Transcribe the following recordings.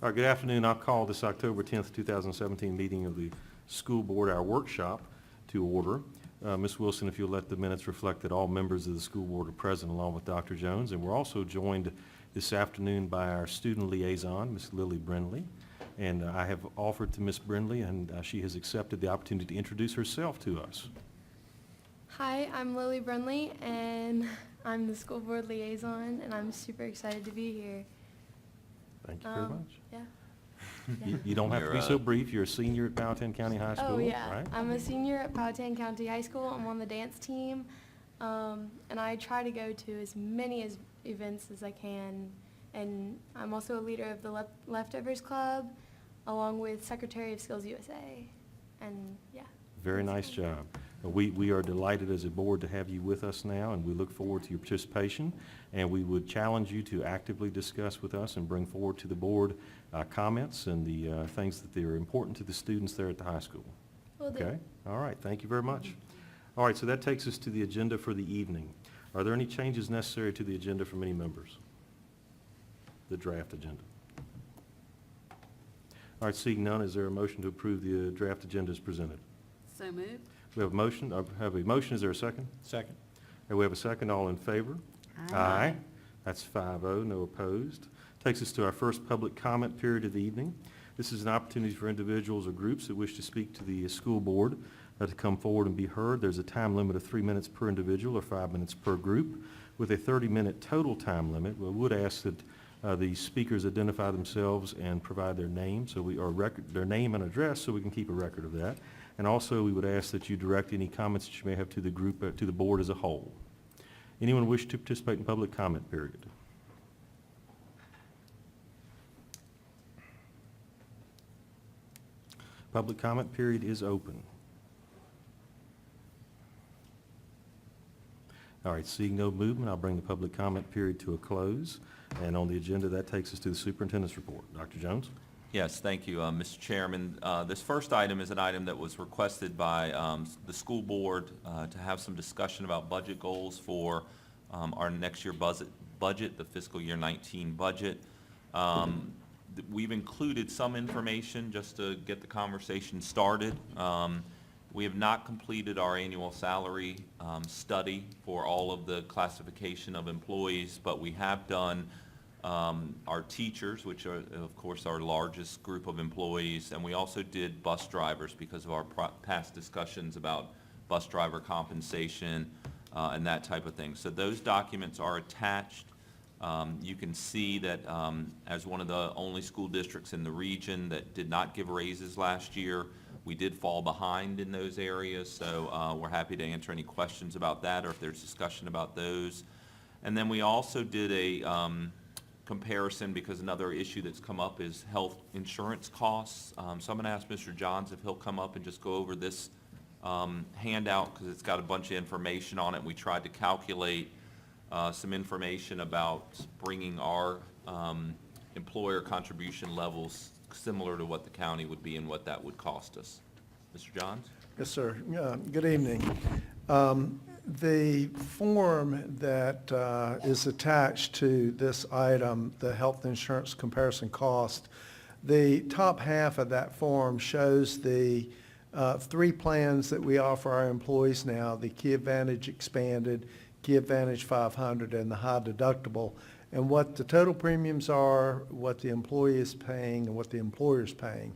All right, good afternoon. I'll call this October 10th, 2017 meeting of the school board, our workshop, to order. Ms. Wilson, if you'll let the minutes reflect that all members of the school board are present along with Dr. Jones. And we're also joined this afternoon by our student liaison, Ms. Lily Brindley. And I have offered to Ms. Brindley, and she has accepted the opportunity to introduce herself to us. Hi, I'm Lily Brindley, and I'm the school board liaison, and I'm super excited to be here. Thank you very much. Yeah. You don't have to be so brief. You're a senior at Powhatan County High School, Oh, yeah. right? I'm a senior at Powhatan County High School. I'm on the dance team, and I try to go to as many events as I can. And I'm also a leader of the Leftovers Club, along with Secretary of Skills USA. And, yeah. Very nice job. We are delighted as a board to have you with us now, and we look forward to your participation. And we would challenge you to actively discuss with us and bring forward to the board comments and the things that are important to the students there at the high school. Will do. Okay? All right. Thank you very much. All right. So that takes us to the agenda for the evening. Are there any changes necessary to the agenda from any members? The draft agenda. All right. Seeing none, is there a motion to approve the draft agenda as presented? So moved. We have a motion. Is there a second? Second. And we have a second. All in favor? Aye. That's 5-0, no opposed. Takes us to our first public comment period of the evening. This is an opportunity for individuals or groups that wish to speak to the school board to come forward and be heard. There's a time limit of 3 minutes per individual or 5 minutes per group with a 30-minute total time limit. We would ask that the speakers identify themselves and provide their name, their name and address, so we can keep a record of that. And also, we would ask that you direct any comments that you may have to the group, to the board as a whole. Anyone wish to participate in public comment period? Public comment period is open. All right, seeing no movement, I'll bring the public comment period to a close. And on the agenda, that takes us to the superintendent's report. Dr. Jones? Yes, thank you, Mr. Chairman. This first item is an item that was requested by the school board to have some discussion about budget goals for our next year budget, the fiscal year 19 budget. We've included some information just to get the conversation started. We have not completed our annual salary study for all of the classification of employees, but we have done our teachers, which are, of course, our largest group of employees, and we also did bus drivers because of our past discussions about bus driver compensation and that type of thing. So those documents are attached. You can see that as one of the only school districts in the region that did not give raises last year, we did fall behind in those areas, so we're happy to answer any questions about that or if there's discussion about those. And then we also did a comparison because another issue that's come up is health insurance costs. So I'm going to ask Mr. Johns if he'll come up and just go over this handout because it's got a bunch of information on it. We tried to calculate some information about bringing our employer contribution levels similar to what the county would be and what that would cost us. Mr. Johns? Yes, sir. Good evening. The form that is attached to this item, the health insurance comparison cost, the top half of that form shows the 3 plans that we offer our employees now, the Key Advantage Expanded, Key Advantage 500, and the high deductible, and what the total premiums are, what the employee is paying, and what the employer is paying.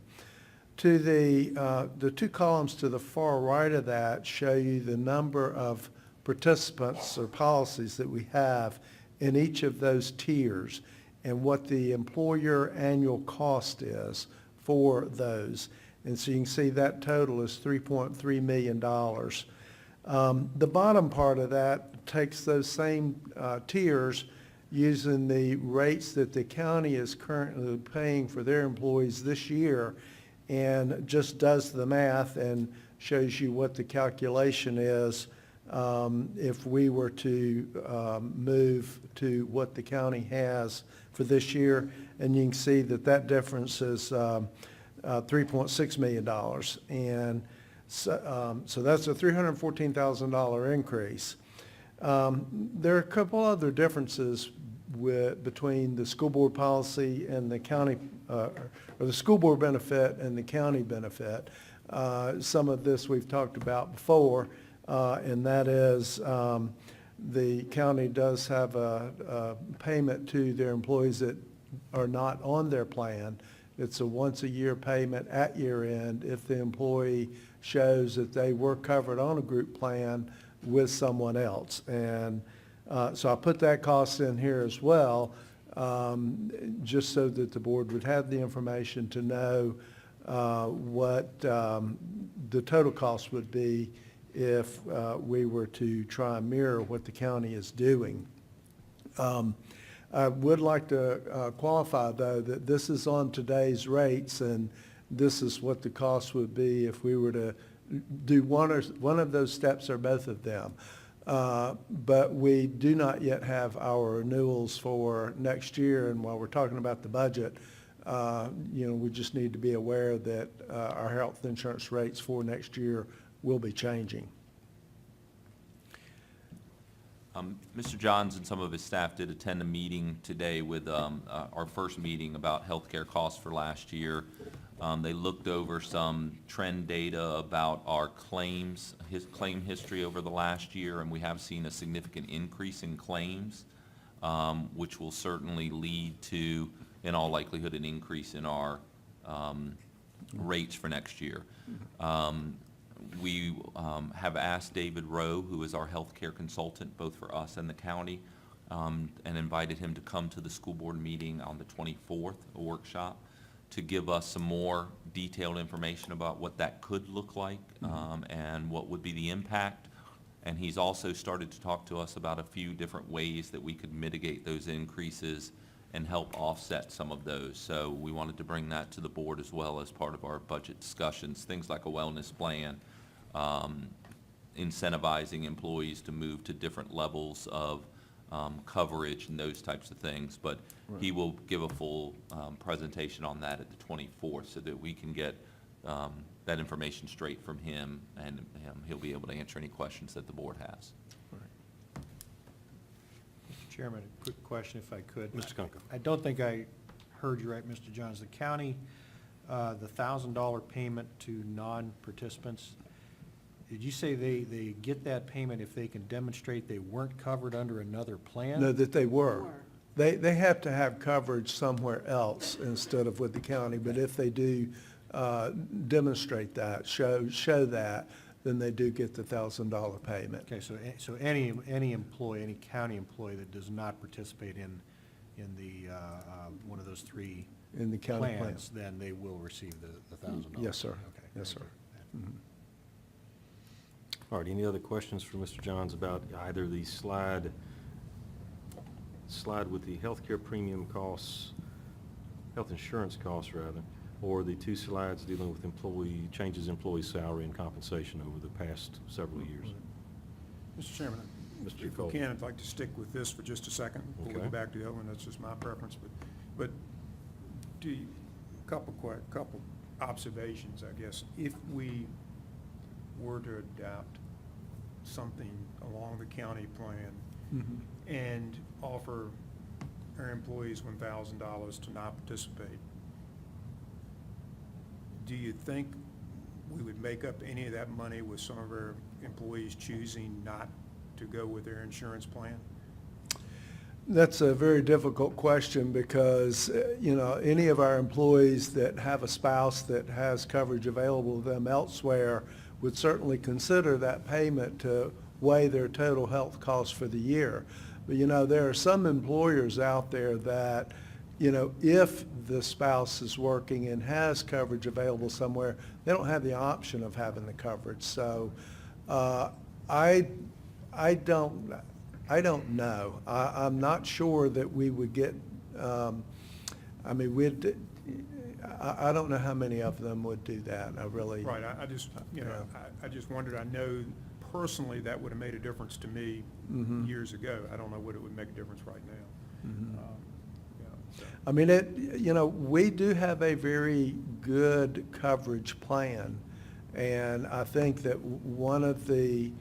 To the 2 columns to the far right of that show you the number of participants or policies that we have in each of those tiers and what the employer annual cost is for those. And so you can see that total is $3.3 million. The bottom part of that takes those same tiers using the rates that the county is currently paying for their employees this year and just does the math and shows you what the calculation is if we were to move to what the county has for this year. And you can see that that difference is $3.6 million. And so that's a $314,000 increase. There are a couple other differences between the school board policy and the county, or the school board benefit and the county benefit. Some of this we've talked about before, and that is the county does have a payment to their employees that are not on their plan. It's a once-a-year payment at year end if the employee shows that they were covered on a group plan with someone else. And so I put that cost in here as well, just so that the board would have the information to know what the total cost would be if we were to try and mirror what the county is doing. I would like to qualify, though, that this is on today's rates, and this is what the cost would be if we were to do one of those steps or both of them. But we do not yet have our renewals for next year, and while we're talking about the budget, we just need to be aware that our health insurance rates for next year will be changing. Mr. Johns and some of his staff did attend a meeting today with our first meeting about healthcare costs for last year. They looked over some trend data about our claim history over the last year, and we have seen a significant increase in claims, which will certainly lead to, in all likelihood, an increase in our rates for next year. We have asked David Rowe, who is our healthcare consultant, both for us and the county, and invited him to come to the school board meeting on the 24th, a workshop, to give us some more detailed information about what that could look like and what would be the impact. And he's also started to talk to us about a few different ways that we could mitigate those increases and help offset some of those. So we wanted to bring that to the board as well as part of our budget discussions, things like a wellness plan, incentivizing employees to move to different levels of coverage and those types of things. But he will give a full presentation on that at the 24th so that we can get that information straight from him, and he'll be able to answer any questions that the board has. Mr. Chairman, a quick question if I could. Mr. Kunkel. I don't think I heard you right, Mr. Johns. The county, the $1,000 payment to non-participants, did you say they get that payment if they can demonstrate they weren't covered under another plan? No, that they were. They have to have coverage somewhere else instead of with the county, but if they do demonstrate that, show that, then they do get the $1,000 payment. Okay, so any employee, any county employee that does not participate in the one of those three In the county plans, plan. then they will receive the $1,000. Yes, sir. Okay. Yes, sir. thank you. All right, any other questions for Mr. Johns about either the slide with the healthcare premium costs, health insurance costs rather, or the two slides dealing with changes in employee salary and compensation over the past several years? Mr. Chairman, Mr. if Cole. we can, I'd like to stick with this for just a second before we Okay. go back to the other one. That's just my preference. But couple observations, I guess. If we were to adopt something along the county plan and offer our employees $1,000 to not participate, do you think we would make up any of that money with some of our employees choosing not to go with their insurance plan? That's a very difficult question because, any of our employees that have a spouse that has coverage available to them elsewhere would certainly consider that payment to weigh their total health costs for the year. But, there are some employers out there that, if the spouse is working and has coverage available somewhere, they don't have the option of having the coverage. So I don't know. I'm not sure that we would get, I don't know how many of them would do that. I really. Right, I just, I just wondered, I know personally that would have made a difference to me years ago. I don't know what it would make a difference right now. So. We do have a very good coverage plan. And I think that one of the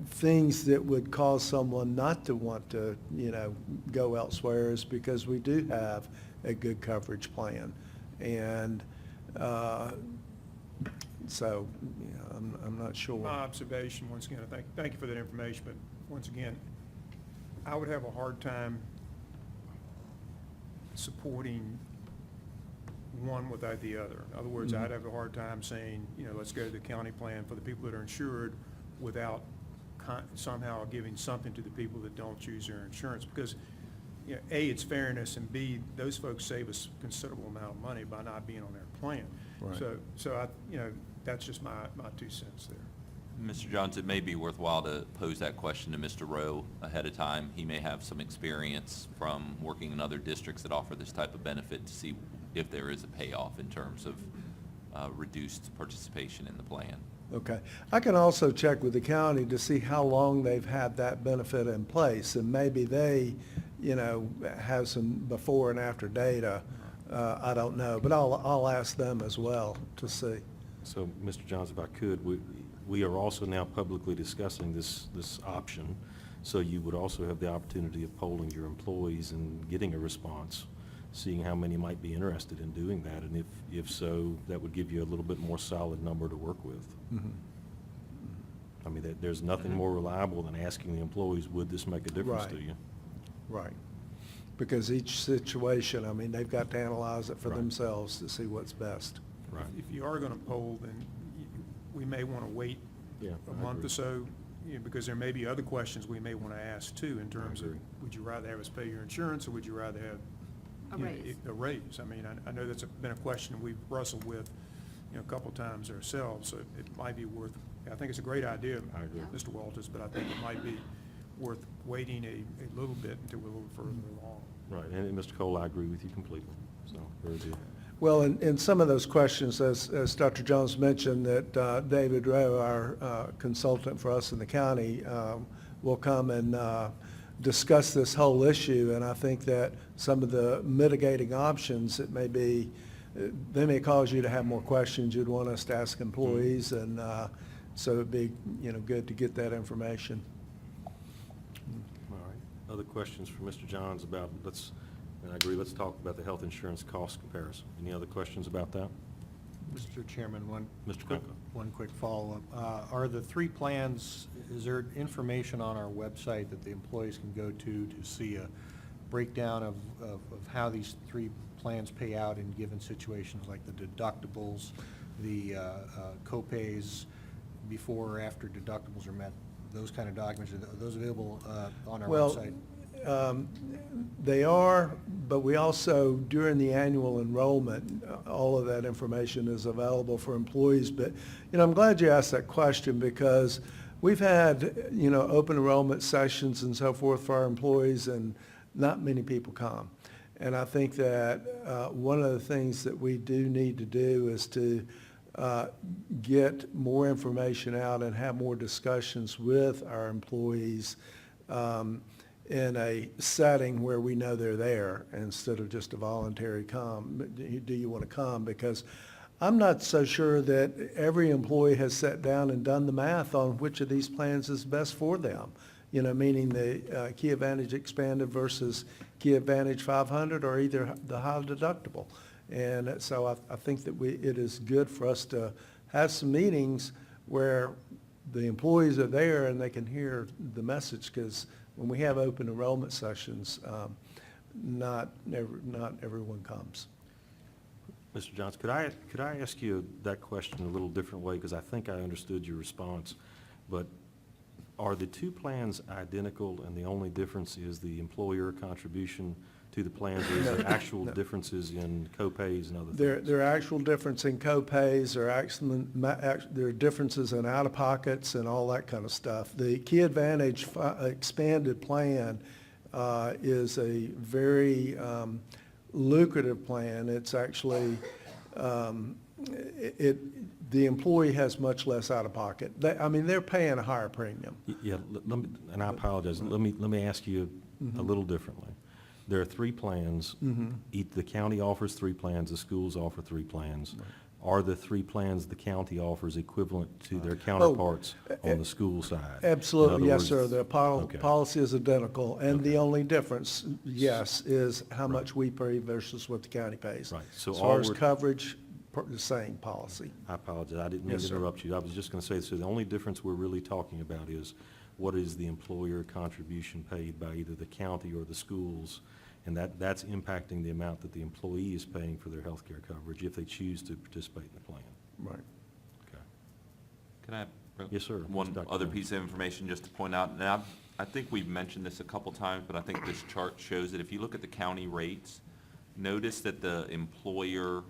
things that would cause someone not to want to, go elsewhere is because we do have a good coverage plan. And so, I'm not sure. My observation, once again, thank you for that information, but once again, I would have a hard time supporting one without the other. In other words, I'd have a hard time saying, let's go to the county plan for the people that are insured without somehow giving something to the people that don't choose their insurance. Because, A, it's fairness, and B, those folks save us a considerable amount of money by not being on their plan. Right. So I, that's just my 2 cents there. Mr. Johns, it may be worthwhile to pose that question to Mr. Rowe ahead of time. He may have some experience from working in other districts that offer this type of benefit to see if there is a payoff in terms of reduced participation in the plan. Okay. I can also check with the county to see how long they've had that benefit in place, and maybe they, have some before and after data. I don't know, but I'll ask them as well to see. So, Mr. Johns, if I could, we are also now publicly discussing this option, so you would also have the opportunity of polling your employees and getting a response, seeing how many might be interested in doing that, and if so, that would give you a little bit more solid number to work with. Mhm. I mean, there's nothing more reliable than asking the employees, would this make a difference to Right. you? Right. Because each situation, they've got to analyze it for Right. themselves to see what's best. Right. If you are going to poll, then we may want to wait Yeah, a I month agree. or so, because there may be other questions we may want to ask too, in terms of, agree. would you rather have us pay your insurance, or would you rather have A raise. a raise? I know that's been a question we've wrestled with, a couple times ourselves, so it might be worth, I think it's a great idea, I agree. Mr. Walters, but I think it might be worth waiting a little bit until we're a little further along. Right, and Mr. Cole, I agree with you completely, so, very good. Well, in some of those questions, as Dr. Jones mentioned, that David Rowe, our consultant for us in the county, will come and discuss this whole issue, and I think that some of the mitigating options, it may be, they may cause you to have more questions you'd want us to ask employees, and so it'd be, good to get that information. All right, other questions for Mr. Johns about, and I agree, let's talk about the health insurance cost comparison. Any other questions about that? Mr. Chairman, Mr. Cook? one quick follow-up. Are the 3 plans, is there information on our website that the employees can go to see a breakdown of how these 3 plans pay out in given situations, like the deductibles, the co-pays before or after deductibles are met, those kind of documents? Are those available on our website? They are, but we also, during the annual enrollment, all of that information is available for employees. But, I'm glad you asked that question, because we've had, open enrollment sessions and so forth for our employees, and not many people come. And I think that one of the things that we do need to do is to get more information out and have more discussions with our employees in a setting where we know they're there, instead of just a voluntary come. Do you want to come? Because I'm not so sure that every employee has sat down and done the math on which of these plans is best for them. Meaning the Key Advantage Expanded versus Key Advantage 500, or either the high deductible. And so I think that it is good for us to have some meetings where the employees are there and they can hear the message, because when we have open enrollment sessions, not everyone comes. Mr. Johns, could I ask you that question a little different way, because I think I understood your response, but are the 2 plans identical and the only difference is the employer contribution to the plans, or is there actual No. differences in co-pays and other things? There are actual difference in co-pays, there are differences in out-of-pockets and all that kind of stuff. The Key Advantage Expanded plan is a very lucrative plan. It's actually, the employee has much less out-of-pocket. They're paying a higher premium. Yeah, let me, and I apologize, let me ask you a little differently. There are 3 plans. Mhm. The county offers 3 plans, the schools offer 3 plans. are the 3 plans the county offers equivalent to their counterparts on the school side? In Absolutely, other yes, sir. words- The Okay. policy is identical, and the Okay. only difference, yes, is how much we pay versus what the county pays. Right, so As all far as we're- coverage, the same policy. I apologize, I didn't mean Yes, to sir. interrupt you. I was just going to say, so the only difference we're really talking about is what is the employer contribution paid by either the county or the schools? And that's impacting the amount that the employee is paying for their health care coverage if they choose to participate in the plan. Right. Okay. Can I? Yes, sir. One Dr. other Jones. piece of information just to point out, and I think we've mentioned this a couple times, but I think this chart shows that if you look at the county rates, notice that the employer,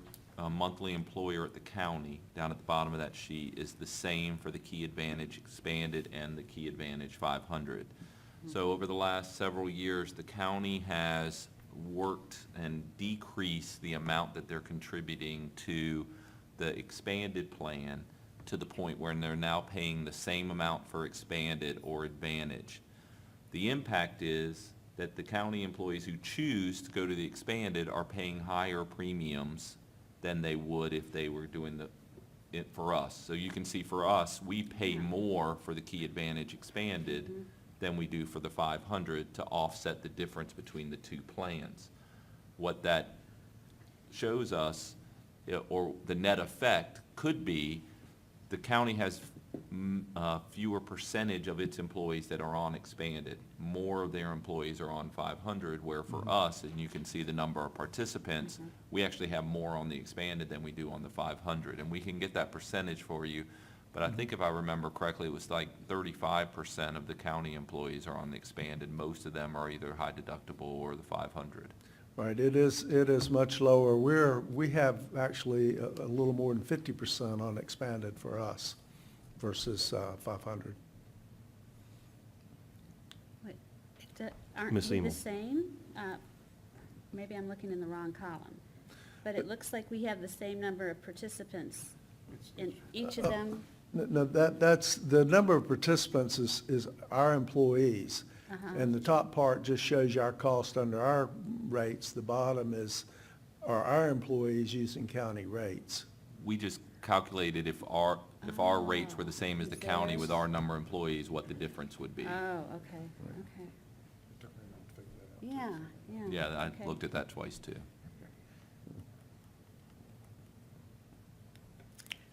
monthly employer at the county, down at the bottom of that sheet, is the same for the Key Advantage Expanded and the Key Advantage 500. So over the last several years, the county has worked and decreased the amount that they're contributing to the expanded plan to the point where they're now paying the same amount for expanded or advantage. The impact is that the county employees who choose to go to the expanded are paying higher premiums than they would if they were doing it for us. So you can see for us, we pay more for the Key Advantage expanded than we do for the 500 to offset the difference between the 2 plans. What that shows us, or the net effect could be, the county has fewer percentage of its employees that are on expanded. More of their employees are on 500, where for us, and you can see the number of participants, we actually have more on the expanded than we do on the 500. And we can get that percentage for you, but I think if I remember correctly, it was like 35% of the county employees are on the expanded. Most of them are either high deductible or the 500. Right, it is much lower. We have actually a little more than 50% on expanded for us versus 500. Wait, aren't Ms. we the Emel. same? Maybe I'm looking in the wrong column. But it looks like we have the same number of participants in each of them. No, that's, the number of participants is our employees. And the top part just shows you our cost under our rates. The bottom are our employees using county rates. We just calculated if our rates were the same as the county with our number of employees, what the difference would be. Oh, okay, okay. Yeah, yeah. Yeah, okay. I looked at that twice too.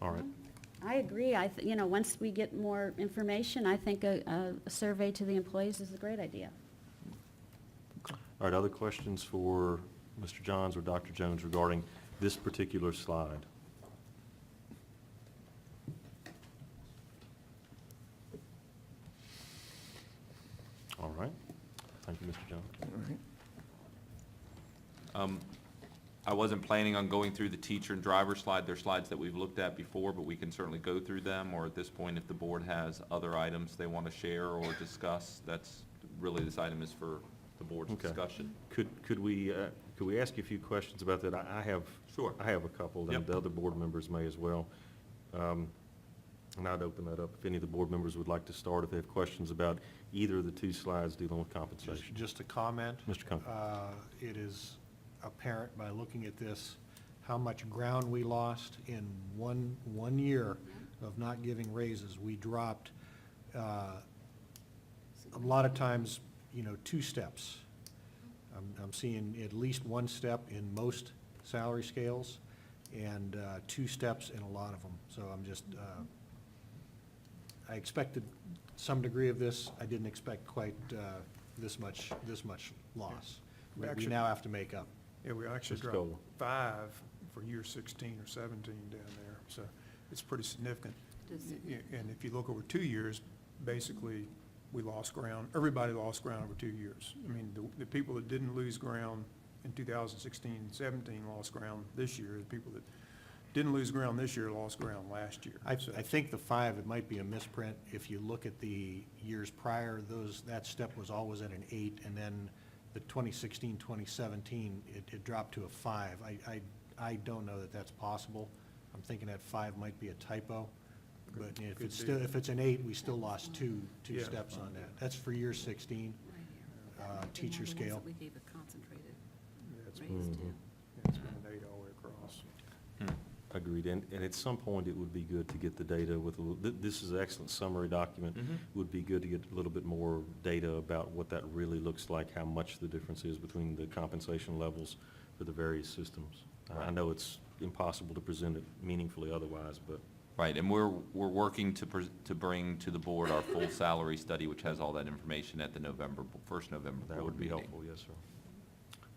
All right. I agree. Once we get more information, I think a survey to the employees is a great idea. All right, other questions for Mr. Johns or Dr. Jones regarding this particular slide? All right. Thank you, Mr. Johns. All right. I wasn't planning on going through the teacher and driver slide. They're slides that we've looked at before, but we can certainly go through them, or at this point, if the board has other items they want to share or discuss, that's really, this item is for the board's Okay. discussion. Could we ask you a few questions about that? I have. Sure. I have a couple, and Yep. the other board members may as well. And I'd open that up if any of the board members would like to start, if they have questions about either of the 2 slides dealing with compensation. Just a comment. Mr. Combs. It is apparent by looking at this, how much ground we lost in one year of not giving raises. We dropped, a lot of times, 2 steps. I'm seeing at least 1 step in most salary scales, and 2 steps in a lot of them. So I'm just, I expected some degree of this. I didn't expect quite this much loss. We Actually- now have to make up. Yeah, we actually Mr. dropped Cole. 5 for year 16 or 17 down there, so it's pretty significant. And if you look over 2 years, basically, we lost ground, everybody lost ground over 2 years. I mean, the people that didn't lose ground in 2016, 17 lost ground this year. The people that didn't lose ground this year lost ground last year. I So- think the 5, it might be a misprint. If you look at the years prior, that step was always at an 8, and then the 2016, 2017, it dropped to a 5. I don't know that that's possible. I'm thinking that 5 might be a typo, but if Could it's be. still, if it's an 8, we still lost two Yeah. steps on that. That's for year 16, teacher scale. We gave a concentrated Yeah, it's raise Mhm. to. it's been an 8 all the way across. agreed, and at some point, it would be good to get the data with, this is an excellent summary document. Mhm. It would be good to get a little bit more data about what that really looks like, how much the difference is between the compensation levels for the various systems. I Right. know it's impossible to present it meaningfully otherwise, but Right, and we're working to bring to the board our full salary study, which has all that information at the first November that board would be meeting. helpful, yes, sir.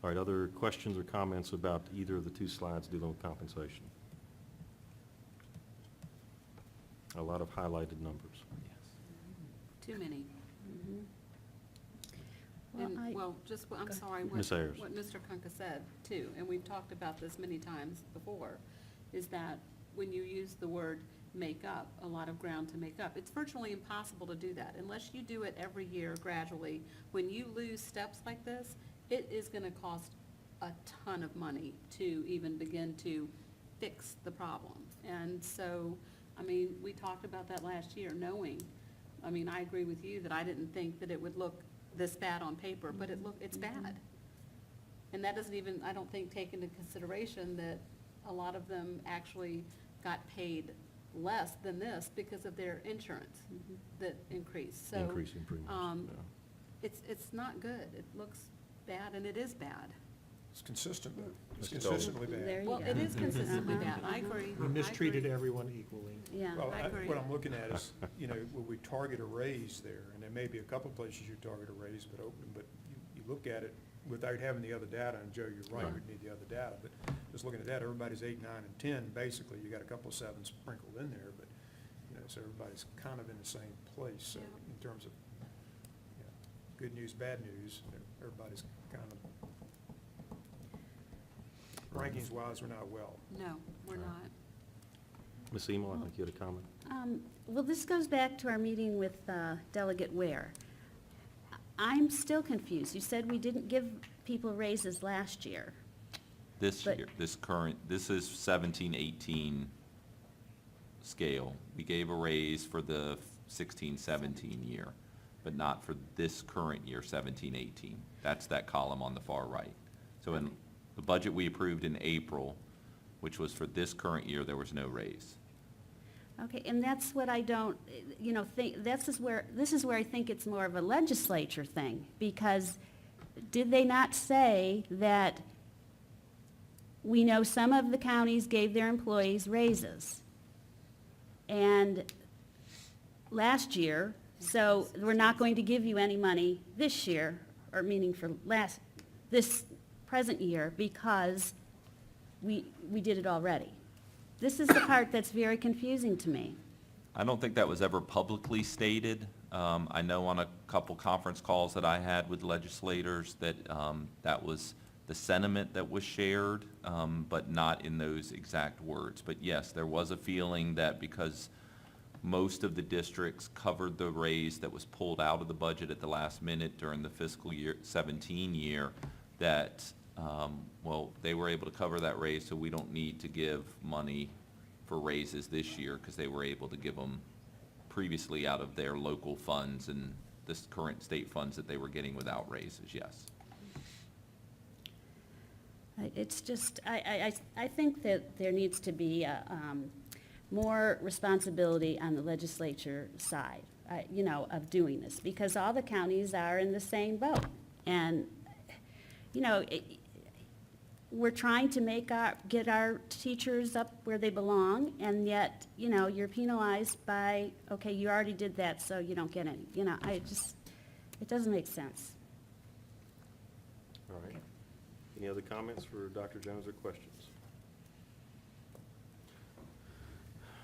All right, other questions or comments about either of the two slides dealing with compensation? A lot of highlighted numbers. Too many. Mhm. Well, I- And, well, just, I'm Go sorry, Ms. Ayers. what Mr. Kunka said too, and we've talked about this many times before, is that when you use the word make up, a lot of ground to make up, it's virtually impossible to do that unless you do it every year gradually. When you lose steps like this, it is gonna cost a ton of money to even begin to fix the problem. And so, I mean, we talked about that last year, knowing, I mean, I agree with you that I didn't think that it would look this bad on paper, but it's bad. And that doesn't even, I don't think, take into consideration that a lot of them actually got paid less than this because of their insurance that increased, so. Increasing premiums, yeah. It's not good. It looks bad, and it is bad. It's consistent, though. It's Mr. Dolan. consistently bad. There you Well, go. it is consistently Uh-huh, bad. I uh-huh. agree. We I mistreated agree. everyone equally. Yeah. Well, I agree. what I'm looking at is, when we target a raise there, and there may be a couple places you target a raise, but you look at it without having the other data, and Joe, you're right, we need the other data, but just looking at that, everybody's 8, 9, and 10, basically, you got a couple of 7s sprinkled in there, but, so everybody's kind of in the same place, so Yeah. in terms of, good news, bad news, everybody's kind of, rankings wise, we're not well. No, we're Right. not. Ms. Emo, I think you had a comment? Well, this goes back to our meeting with Delegate Ware. I'm still confused. You said we didn't give people raises last year. This But- year, this is 17-18 scale. We gave a raise for the 16-17 year, but not for this current year, 17-18. That's that column on the far right. So in the budget we approved in April, which was for this current year, there was no raise. Okay, and that's what I don't, think, this is where I think it's more of a legislature thing, because did they not say that we know some of the counties gave their employees raises? And last year, so we're not going to give you any money this year, or meaning for this present year, because we did it already. This is the part that's very confusing to me. I don't think that was ever publicly stated. I know on a couple conference calls that I had with legislators that that was the sentiment that was shared, but not in those exact words. But yes, there was a feeling that because most of the districts covered the raise that was pulled out of the budget at the last minute during the fiscal year 17 year, that they were able to cover that raise, so we don't need to give money for raises this year because they were able to give them previously out of their local funds and this current state funds that they were getting without raises, yes. It's just, I think that there needs to be more responsibility on the legislature side, of doing this, because all the counties are in the same boat. And, we're trying to get our teachers up where they belong, and yet, you're penalized by, okay, you already did that, so you don't get any. It doesn't make sense. All right. Any other comments for Dr. Jones or questions?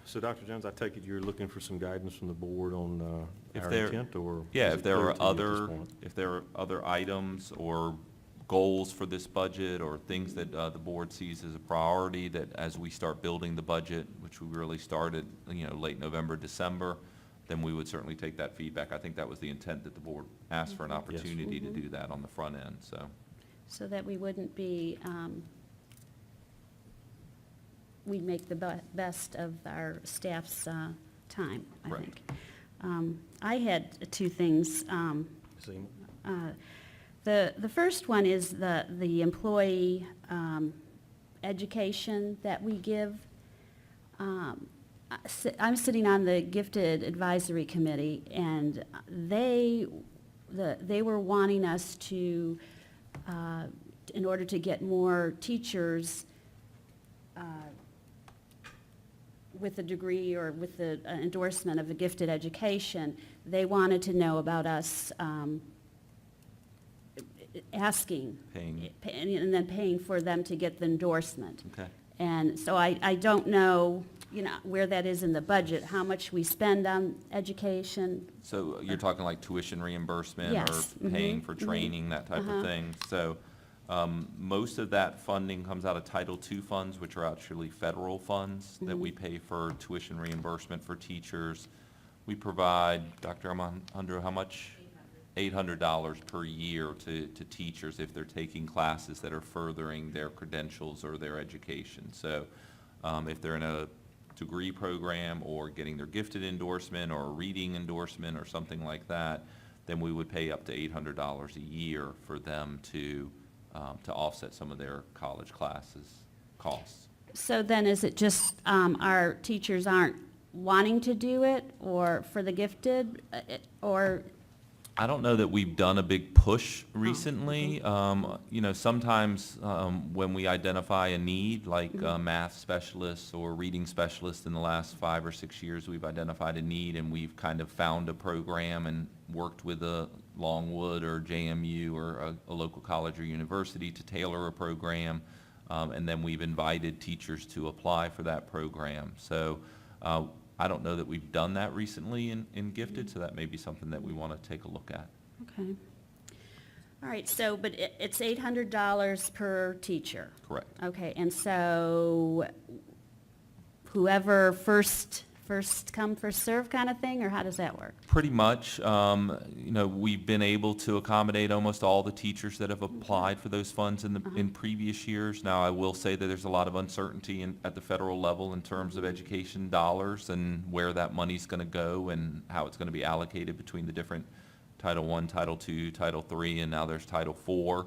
So, Dr. Jones, I take it you're looking for some guidance from the board on If our there- intent, or? Yeah, is if it there clear are to you at this other, point? if there are other items or goals for this budget or things that the board sees as a priority that as we start building the budget, which we really started, late November, December, then we would certainly take that feedback. I think that was the intent that the board asked for an opportunity to do that on the front end, so. So that we wouldn't be, we'd make the best of our staff's time, I Right. think. I had two things. Ms. Emo? The first one is the employee education that we give. I'm sitting on the Gifted Advisory Committee, and they were wanting us to, in order to get more teachers with a degree or with the endorsement of a gifted education, they wanted to know about us asking. Paying. And then paying for them to get the endorsement. Okay. And so I don't know, where that is in the budget, how much we spend on education. So you're talking like tuition reimbursement Yes. or paying Mhm. for training, that type Uh-huh. of thing? So most of that funding comes out of Title II funds, which are actually federal funds that we pay for tuition reimbursement for teachers. We provide, Dr. Alejandro, how much? $800 per year to teachers if they're taking classes that are furthering their credentials or their education. So if they're in a degree program or getting their gifted endorsement or a reading endorsement or something like that, then we would pay up to $800 a year for them to offset some of their college classes costs. So then is it just our teachers aren't wanting to do it, or for the gifted, or? I don't know that we've done a big push recently. Sometimes when we identify a need, like math specialists or reading specialists in the last 5 or 6 years, we've identified a need and we've kind of found a program and worked with a Longwood or JMU or a local college or university to tailor a program. And then we've invited teachers to apply for that program. So I don't know that we've done that recently in Gifted, so that may be something that we want to take a look at. Okay. All right, so, but it's $800 per teacher? Correct. Okay, and so whoever first come, first serve kind of thing, or how does that work? Pretty much. We've been able to accommodate almost all the teachers that have applied for those funds in previous years. Now, I will say that there's a lot of uncertainty at the federal level in terms of education dollars and where that money's going to go and how it's going to be allocated between the different Title I, Title II, Title III, and now there's Title IV.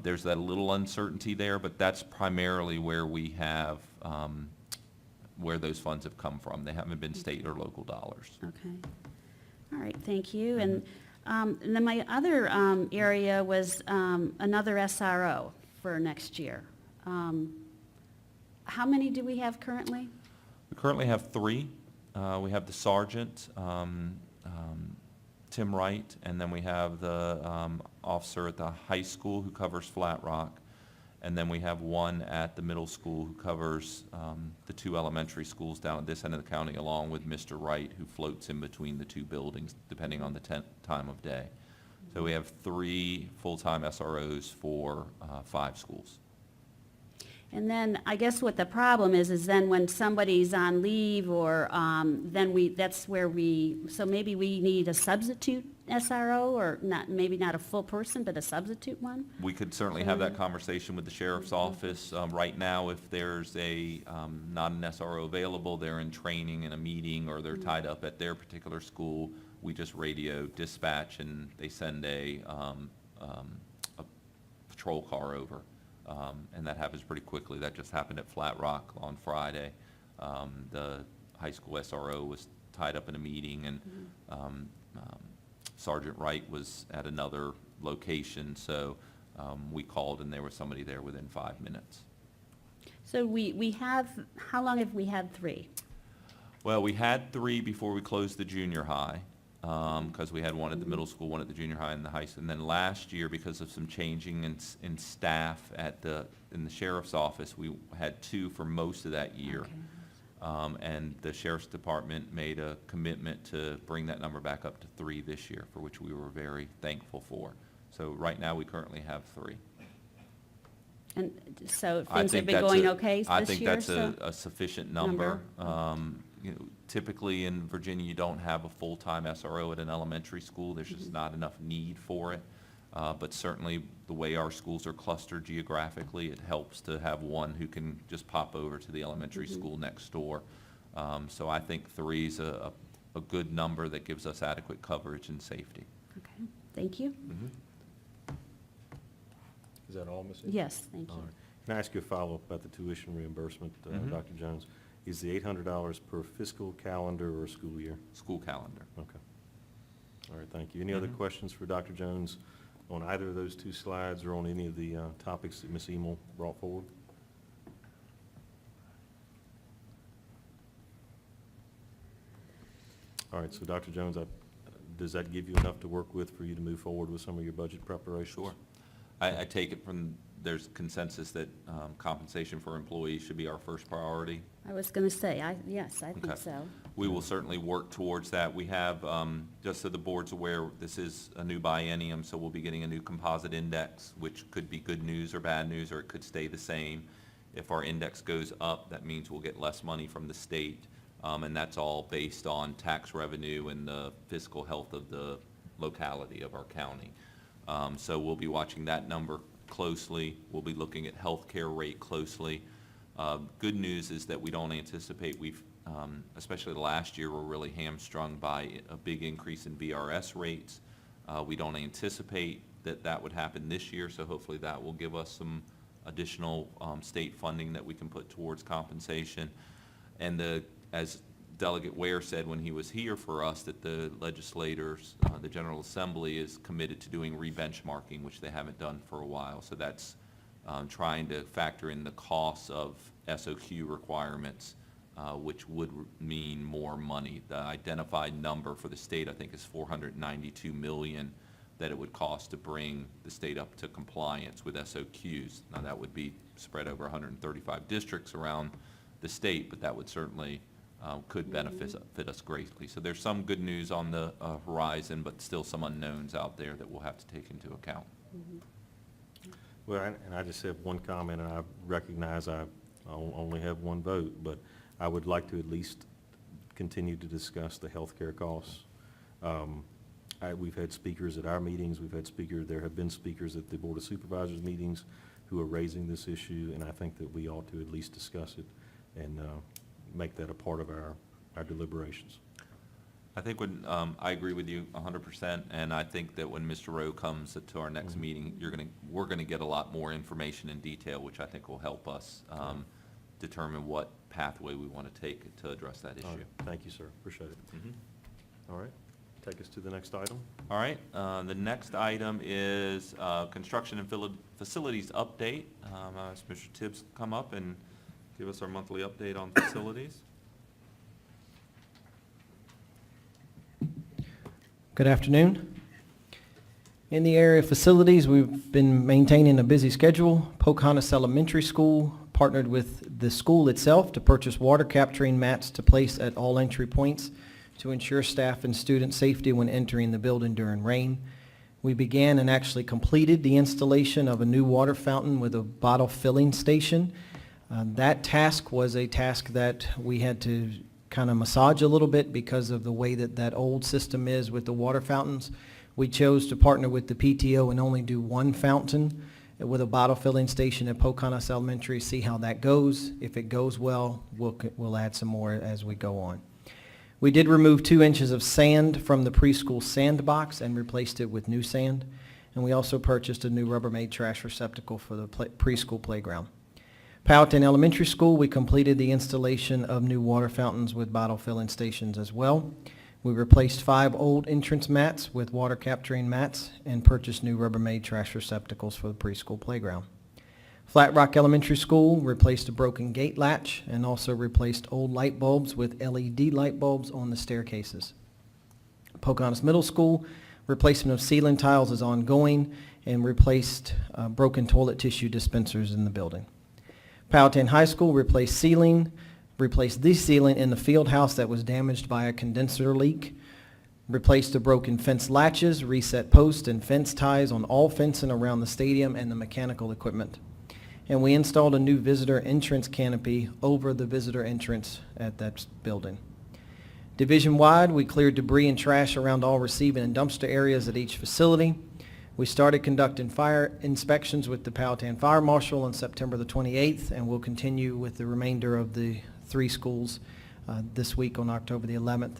There's that little uncertainty there, but that's primarily where we have where those funds have come from. They haven't been state or local dollars. Okay. All right, thank you. And then my other area was another SRO for next year. How many do we have currently? We currently have 3. We have the sergeant, Tim Wright, and then we have the officer at the high school who covers Flat Rock. And then we have 1 at the middle school who covers the 2 elementary schools down at this end of the county, along with Mr. Wright, who floats in between the 2 buildings, depending on the time of day. So we have 3 full-time SROs for 5 schools. And then I guess what the problem is then when somebody's on leave or then that's where so maybe we need a substitute SRO, or maybe not a full person, but a substitute one? We could certainly have that conversation with the sheriff's office. Right now, if there's not an SRO available, they're in training in a meeting or they're tied up at their particular school, we just radio dispatch and they send a patrol car over. And that happens pretty quickly. That just happened at Flat Rock on Friday. The high school SRO was tied up in a meeting and Sergeant Wright was at another location, so we called and there was somebody there within 5 minutes. So we have, how long have we had 3? Well, we had 3 before we closed the junior high, because we had 1 at the middle school, 1 at the junior high, and the high school. And then last year, because of some changing in staff in the sheriff's office, we had 2 for most of that year. Okay. And the sheriff's department made a commitment to bring that number back up to 3 this year, for which we were very thankful for. So right now, we currently have 3. And so I things have think been that's going a- okay this year? I think that's so? a sufficient number. Typically in Virginia, you don't have a full-time SRO at an elementary school. There's just not enough need for it. But certainly, the way our schools are clustered geographically, it helps to have 1 who can just pop over to the elementary school next door. So I think 3 is a good number that gives us adequate coverage and safety. Okay, thank you. Is that all, Ms. Higgins? Yes, thank All you. right. Can I ask you a follow-up about the tuition reimbursement, Mhm. Dr. Jones? Is the $800 per fiscal calendar or school year? School calendar. Okay. All right, thank you. Any other Mhm. questions for Dr. Jones on either of those two slides or on any of the topics that Ms. Emel brought forward? All right, so Dr. Jones, does that give you enough to work with for you to move forward with some of your budget preparations? Sure. I take it from, there's consensus that compensation for employees should be our first priority. I was going to say, yes, I think Okay. so. We will certainly work towards that. We have, just so the board's aware, this is a new biennium, so we'll be getting a new composite index, which could be good news or bad news, or it could stay the same. If our index goes up, that means we'll get less money from the state, and that's all based on tax revenue and the fiscal health of the locality of our county. So we'll be watching that number closely. We'll be looking at healthcare rate closely. Good news is that we don't anticipate especially last year, we're really hamstrung by a big increase in VRS rates. We don't anticipate that would happen this year, so hopefully that will give us some additional state funding that we can put towards compensation. And as Delegate Ware said when he was here for us, that the legislators, the General Assembly is committed to doing re-benchmarking, which they haven't done for a while. So that's trying to factor in the costs of SOQ requirements, which would mean more money. The identified number for the state, I think, is $492 million that it would cost to bring the state up to compliance with SOQs. Now, that would be spread over 135 districts around the state, but that would certainly could benefit us greatly. So there's some good news on the horizon, but still some unknowns out there that we'll have to take into account. Well, and I just have one comment, and I recognize I only have one vote, but I would like to at least continue to discuss the healthcare costs. We've had speakers at our meetings, there have been speakers at the Board of Supervisors meetings who are raising this issue, and I think that we ought to at least discuss it and make that a part of our deliberations. I think I agree with you 100%, and I think that when Mr. Rowe comes to our next meeting, we're gonna get a lot more information in detail, which I think will help us determine what pathway we want to take to address that issue. All right. Thank you, sir. Appreciate it. Mhm. All right. Take us to the next item. All right, the next item is construction and facilities update. I'll ask Mr. Tibbs to come up and give us our monthly update on facilities. Good afternoon. In the area of facilities, we've been maintaining a busy schedule. Pocahontas Elementary School partnered with the school itself to purchase water capturing mats to place at all entry points to ensure staff and student safety when entering the building during rain. We began and actually completed the installation of a new water fountain with a bottle filling station. That task was a task that we had to kind of massage a little bit because of the way that old system is with the water fountains. We chose to partner with the PTO and only do one fountain with a bottle filling station at Pocahontas Elementary, see how that goes. If it goes well, we'll add some more as we go on. We did remove 2 inches of sand from the preschool sandbox and replaced it with new sand. And we also purchased a new Rubbermaid trash receptacle for the preschool playground. Powhatan Elementary School, we completed the installation of new water fountains with bottle filling stations as well. We replaced 5 old entrance mats with water capturing mats and purchased new Rubbermaid trash receptacles for the preschool playground. Flat Rock Elementary School replaced a broken gate latch and also replaced old light bulbs with LED light bulbs on the staircases. Pocahontas Middle School, replacement of ceiling tiles is ongoing and replaced broken toilet tissue dispensers in the building. Powhatan High School replaced the ceiling in the field house that was damaged by a condenser leak, replaced the broken fence latches, reset posts and fence ties on all fencing around the stadium and the mechanical equipment. And we installed a new visitor entrance canopy over the visitor entrance at that building. Division-wide, we cleared debris and trash around all receiving and dumpster areas at each facility. We started conducting fire inspections with the Powhatan Fire Marshal on September the 28th, and we'll continue with the remainder of the 3 schools this week on October the 11th.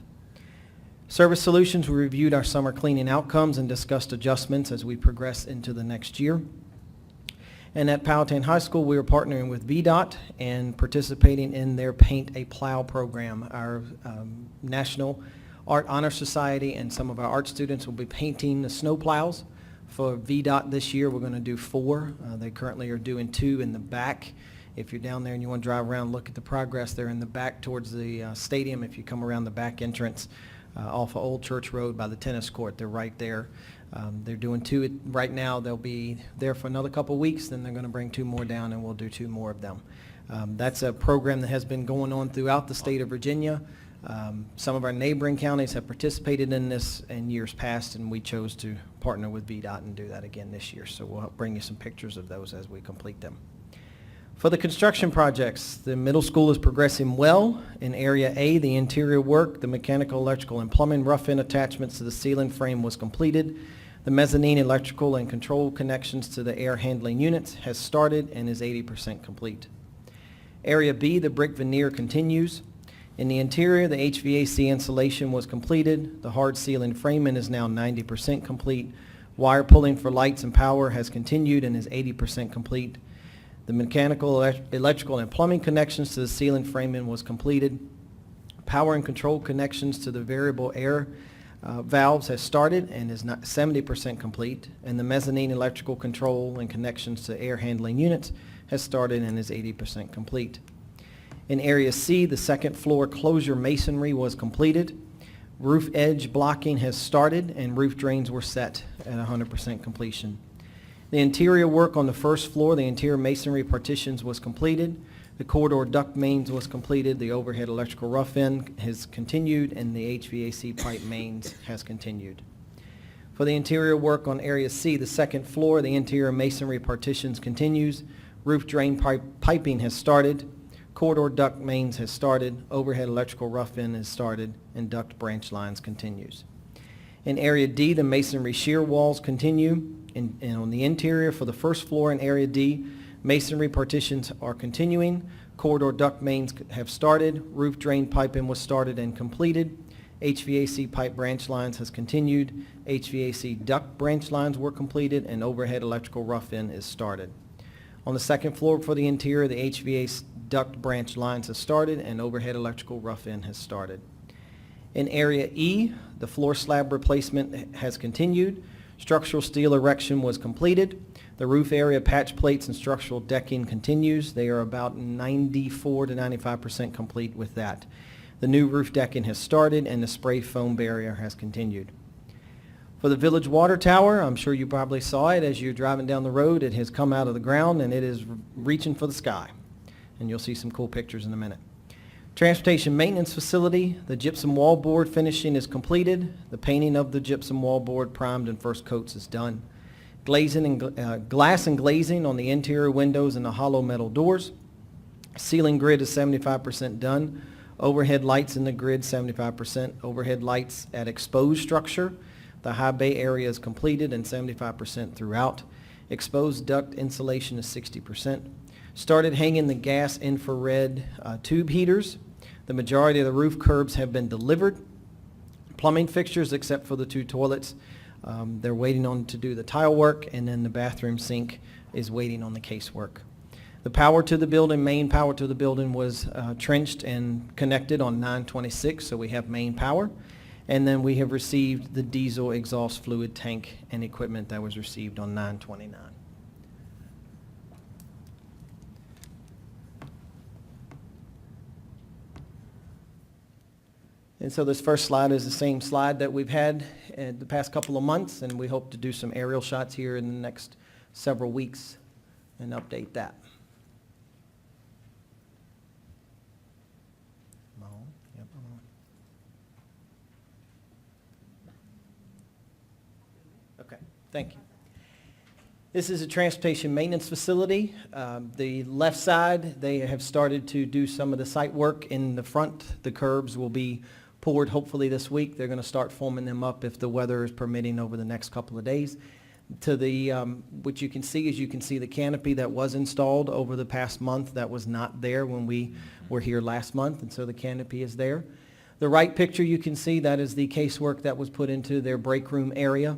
Service Solutions, we reviewed our summer cleaning outcomes and discussed adjustments as we progress into the next year. And at Powhatan High School, we are partnering with VDOT and participating in their Paint a Plow program. Our National Art Honor Society and some of our art students will be painting the snow plows. For VDOT this year, we're going to do 4. They currently are doing 2 in the back. If you're down there and you want to drive around, look at the progress. They're in the back towards the stadium. If you come around the back entrance off of Old Church Road by the tennis court, they're right there. They're doing 2 right now. They'll be there for another couple of weeks. Then they're going to bring 2 more down, and we'll do 2 more of them. That's a program that has been going on throughout the state of Virginia. Some of our neighboring counties have participated in this in years past, and we chose to partner with VDOT and do that again this year. So we'll bring you some pictures of those as we complete them. For the construction projects, the middle school is progressing well. In Area A, the interior work, the mechanical, electrical, and plumbing rough-in attachments to the ceiling frame was completed. The mezzanine electrical and control connections to the air handling units has started and is 80% complete. Area B, the brick veneer continues. In the interior, the HVAC insulation was completed. The hard ceiling framing is now 90% complete. Wire pulling for lights and power has continued and is 80% complete. The mechanical, electrical, and plumbing connections to the ceiling framing was completed. Power and control connections to the variable air valves has started and is not 70% complete. And the mezzanine electrical control and connections to air handling units has started and is 80% complete. In Area C, the second floor closure masonry was completed. Roof edge blocking has started and roof drains were set at 100% completion. The interior work on the first floor, the interior masonry partitions was completed. The corridor duct mains was completed. The overhead electrical rough-in has continued, and the HVAC pipe mains has continued. For the interior work on Area C, the second floor, the interior masonry partitions continues. Roof drain piping has started. Corridor duct mains has started. Overhead electrical rough-in has started, and duct branch lines continues. In Area D, the masonry shear walls continue. And on the interior for the first floor in Area D, masonry partitions are continuing. Corridor duct mains have started. Roof drain piping was started and completed. HVAC pipe branch lines has continued. HVAC duct branch lines were completed, and overhead electrical rough-in is started. On the second floor for the interior, the HVAC duct branch lines have started, and overhead electrical rough-in has started. In Area E, the floor slab replacement has continued. Structural steel erection was completed. The roof area patch plates and structural decking continues. They are about 94 to 95% complete with that. The new roof decking has started, and the spray foam barrier has continued. For the Village Water Tower, I'm sure you probably saw it as you're driving down the road. It has come out of the ground, and it is reaching for the sky. And you'll see some cool pictures in a minute. Transportation Maintenance Facility, the gypsum wallboard finishing is completed. The painting of the gypsum wallboard primed and first coats is done. Glazing and glass and glazing on the interior windows and the hollow metal doors. Ceiling grid is 75% done. Overhead lights in the grid, 75%. Overhead lights at exposed structure. The high bay area is completed and 75% throughout. Exposed duct insulation is 60%. Started hanging the gas infrared tube heaters. The majority of the roof curbs have been delivered. Plumbing fixtures, except for the 2 toilets, they're waiting on to do the tile work, and then the bathroom sink is waiting on the casework. The power to the building, main power to the building was trenched and connected on 9/26, so we have main power. And then we have received the diesel exhaust fluid tank and equipment that was received on 9/29. And so this first slide is the same slide that we've had the past couple of months, and we hope to do some aerial shots here in the next several weeks and update that. Am I on? Yep, I'm on. Okay, thank you. This is a transportation maintenance facility. The left side, they have started to do some of the site work. In the front, the curbs will be poured hopefully this week. They're going to start forming them up if the weather is permitting over the next couple of days. To the, what you can see is you can see the canopy that was installed over the past month that was not there when we were here last month, and so the canopy is there. The right picture you can see, that is the casework that was put into their break room area.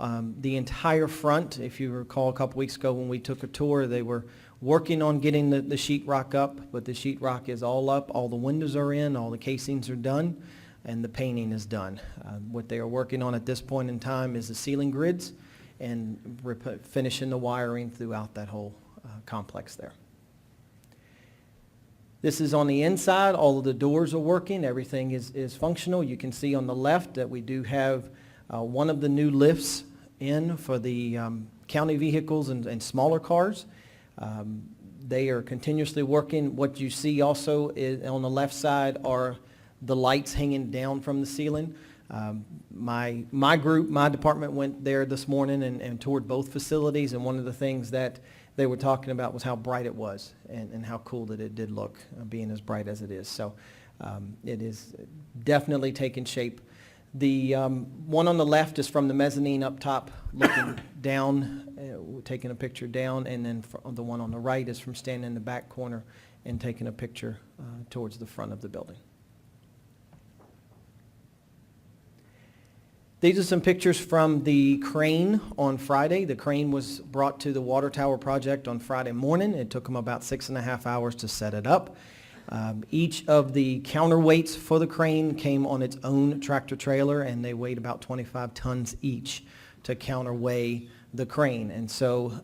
The entire front, if you recall a couple weeks ago when we took a tour, they were working on getting the sheetrock up, but the sheetrock is all up, all the windows are in, all the casings are done, and the painting is done. What they are working on at this point in time is the ceiling grids and finishing the wiring throughout that whole complex there. This is on the inside. All of the doors are working. Everything is functional. You can see on the left that we do have one of the new lifts in for the county vehicles and smaller cars. They are continuously working. What you see also is on the left side are the lights hanging down from the ceiling. My group, my department went there this morning and toured both facilities, and one of the things that they were talking about was how bright it was and how cool that it did look, being as bright as it is. So it is definitely taking shape. The one on the left is from the mezzanine up top, looking down, taking a picture down, and then the one on the right is from standing in the back corner and taking a picture towards the front of the building. These are some pictures from the crane on Friday. The crane was brought to the water tower project on Friday morning. It took them about 6.5 hours to set it up. Each of the counterweights for the crane came on its own tractor trailer, and they weighed about 25 tons each to counterweigh the crane. And so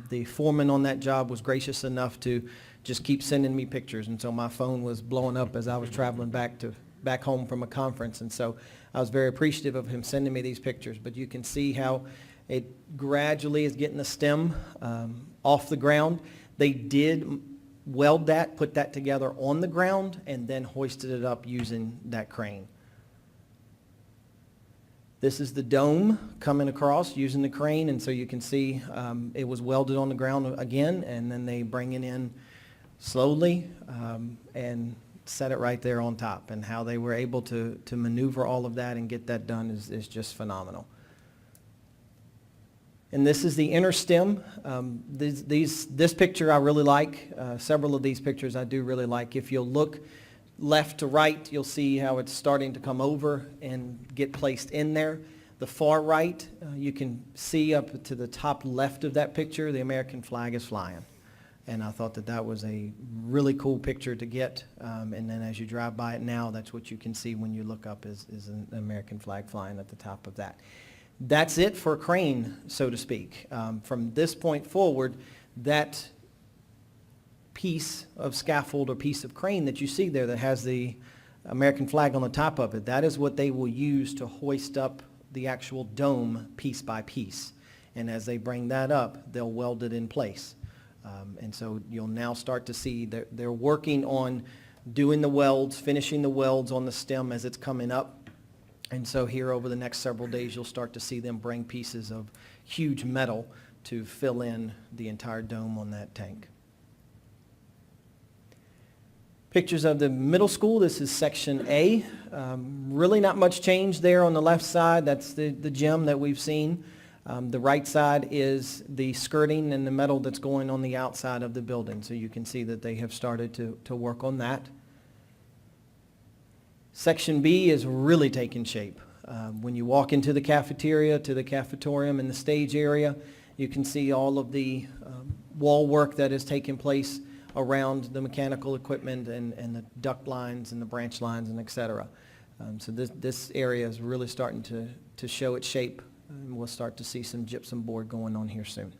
the foreman on that job was gracious enough to just keep sending me pictures. And so my phone was blowing up as I was traveling back home from a conference. And so I was very appreciative of him sending me these pictures. But you can see how it gradually is getting the stem off the ground. They did weld that, put that together on the ground, and then hoisted it up using that crane. This is the dome coming across using the crane, and so you can see it was welded on the ground again, and then they bring it in slowly and set it right there on top. And how they were able to maneuver all of that and get that done is just phenomenal. And this is the inner stem. This picture I really like. Several of these pictures I do really like. If you'll look left to right, you'll see how it's starting to come over and get placed in there. The far right, you can see up to the top left of that picture, the American flag is flying. And I thought that was a really cool picture to get. And then as you drive by it now, that's what you can see when you look up is an American flag flying at the top of that. That's it for a crane, so to speak. From this point forward, that piece of scaffold or piece of crane that you see there that has the American flag on the top of it, that is what they will use to hoist up the actual dome piece by piece. And as they bring that up, they'll weld it in place. And so you'll now start to see they're working on doing the welds, finishing the welds on the stem as it's coming up. And so here over the next several days, you'll start to see them bring pieces of huge metal to fill in the entire dome on that tank. Pictures of the middle school. This is section A. Really not much change there on the left side. That's the gym that we've seen. The right side is the skirting and the metal that's going on the outside of the building. So you can see that they have started to work on that. Section B is really taking shape. When you walk into the cafeteria, to the cafetorium and the stage area, you can see all of the wall work that is taking place around the mechanical equipment and the duct lines and the branch lines and et cetera. So this area is really starting to show its shape, and we'll start to see some gypsum board going on here soon.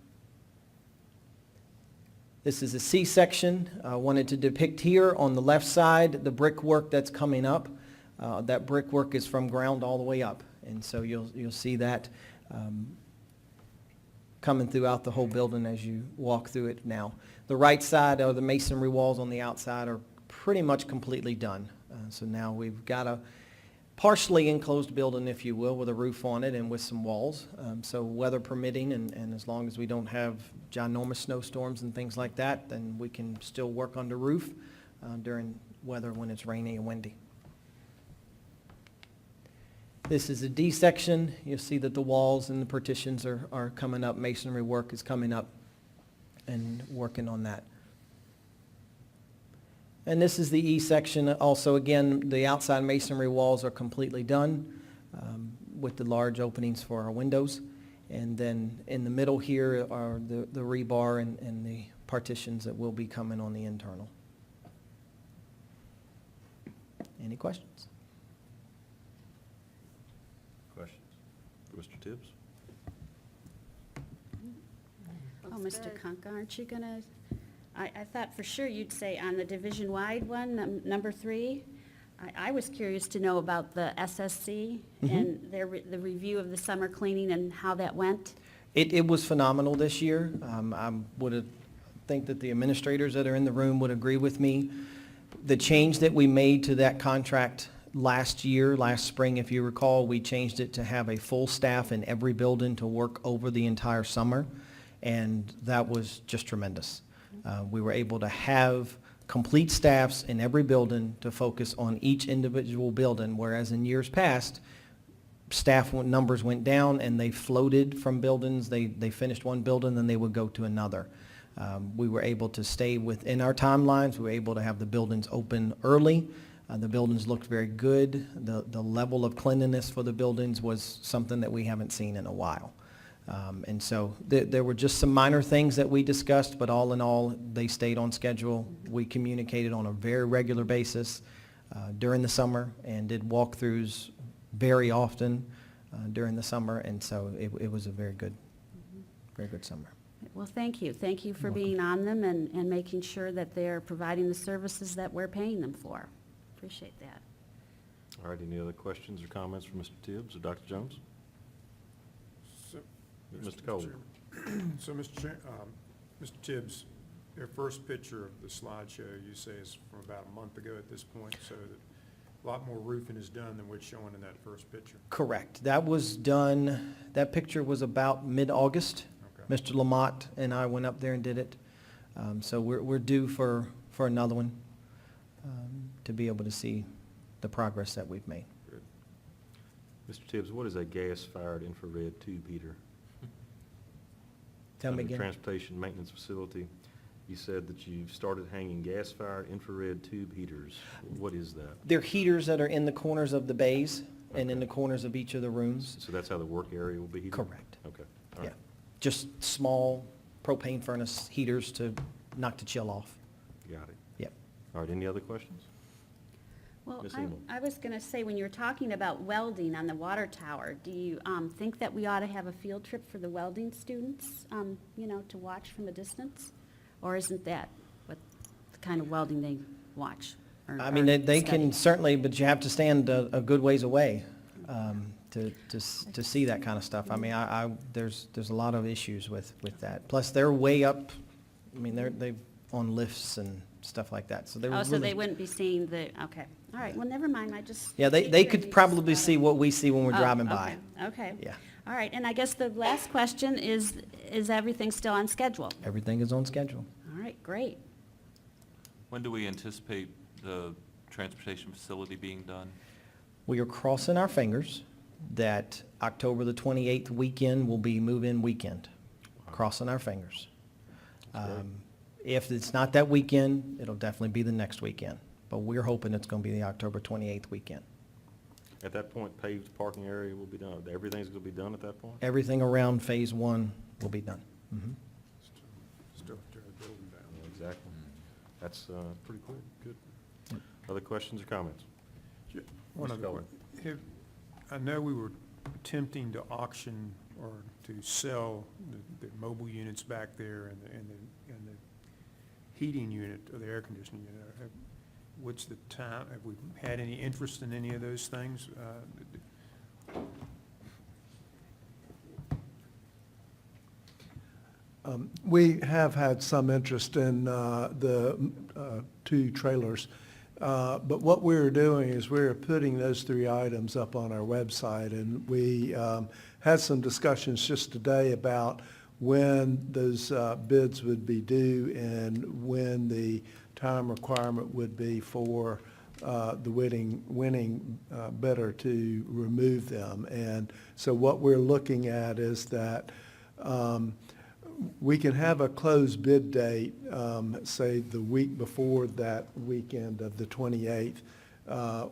This is a C section. I wanted to depict here on the left side the brickwork that's coming up. That brickwork is from ground all the way up, and so you'll see that coming throughout the whole building as you walk through it now. The right side of the masonry walls on the outside are pretty much completely done. So now we've got a partially enclosed building, if you will, with a roof on it and with some walls. So weather permitting, and as long as we don't have ginormous snowstorms and things like that, then we can still work under roof during weather when it's rainy and windy. This is a D section. You'll see that the walls and the partitions are coming up. Masonry work is coming up and working on that. And this is the E section. Also, again, the outside masonry walls are completely done with the large openings for our windows. And then in the middle here are the rebar and the partitions that will be coming on the internal. Any questions? Questions for Mr. Tibbs? Oh, Looks Mr. good. Kunka, aren't you gonna, I thought for sure you'd say on the division-wide one, number 3. I was curious to know about the SSC and the review of the summer cleaning and how that went. It was phenomenal this year. I would think that the administrators that are in the room would agree with me. The change that we made to that contract last spring, if you recall, we changed it to have a full staff in every building to work over the entire summer, and that was just tremendous. We were able to have complete staffs in every building to focus on each individual building, whereas in years past, staff numbers went down and they floated from buildings. They finished one building, then they would go to another. We were able to stay within our timelines. We were able to have the buildings open early. The buildings looked very good. The level of cleanliness for the buildings was something that we haven't seen in a while. And so there were just some minor things that we discussed, but all in all, they stayed on schedule. We communicated on a very regular basis during the summer and did walkthroughs very often during the summer, and so it was a very good summer. Well, thank you. Thank you for being on them and making sure that they're providing the services that we're paying them for. Appreciate that. All right, any other questions or comments from Mr. Tibbs or Dr. Jones? So- Mr. Cole. Chairman. So, Mr. Tibbs, your first picture of the slideshow, you say is from about a month ago at this point, so that a lot more roofing is done than what's shown in that first picture. Correct. That was done, that picture was about mid-August. Okay. Mr. Lamont and I went up there and did it. So we're due for another one to be able to see the progress that we've made. Good. Mr. Tibbs, what is a gas-fired infrared tube heater? Tell me Under again. Transportation Maintenance Facility, you said that you've started hanging gas-fired infrared tube heaters. What is that? They're heaters that are in the corners of the bays and in the corners of each of the rooms. So that's how the work area will be heated? Correct. Okay. All Yeah. right. Just small propane furnace heaters to knock the chill off. Got it. Yep. All right, any other questions? Well, Ms. Engel. I was going to say, when you were talking about welding on the water tower, do you think that we ought to have a field trip for the welding students, to watch from a distance? Or isn't that what the kind of welding they watch? I mean, they can study? certainly, but you have to stand a good ways away to see that kind of stuff. I mean, there's a lot of issues with that. Plus, they're way up, I mean, they're on lifts and stuff like that, so they're Oh, so really- they wouldn't be seeing the, okay. All right, well, never mind, I just. Yeah, they could probably see what we see when we're Oh, driving by. Okay. Yeah. All right, and I guess the last question is everything still on schedule? Everything is on schedule. All right, great. When do we anticipate the transportation facility being done? We are crossing our fingers that October the 28th weekend will be move-in weekend. Crossing our fingers. If it's not that weekend, it'll definitely be the next weekend. But we're hoping it's going to be the October 28th weekend. At that point, paved parking area will be done. Everything's going to be done at that point? Everything around Phase 1 will be done. Mhm. Still tear the building down. Yeah, exactly. That's pretty quick. Good. Other questions or comments? One Mr. other Cullen. one. I know we were attempting to auction or to sell the mobile units back there and the heating unit or the air conditioning unit. What's the time, have we had any interest in any of those things? We have had some interest in the two trailers, but what we're doing is we're putting those three items up on our website, and we had some discussions just today about when those bids would be due and when the time requirement would be for the winning bidder to remove them. And so what we're looking at is that we can have a closed bid date, say the week before that weekend of the 28th,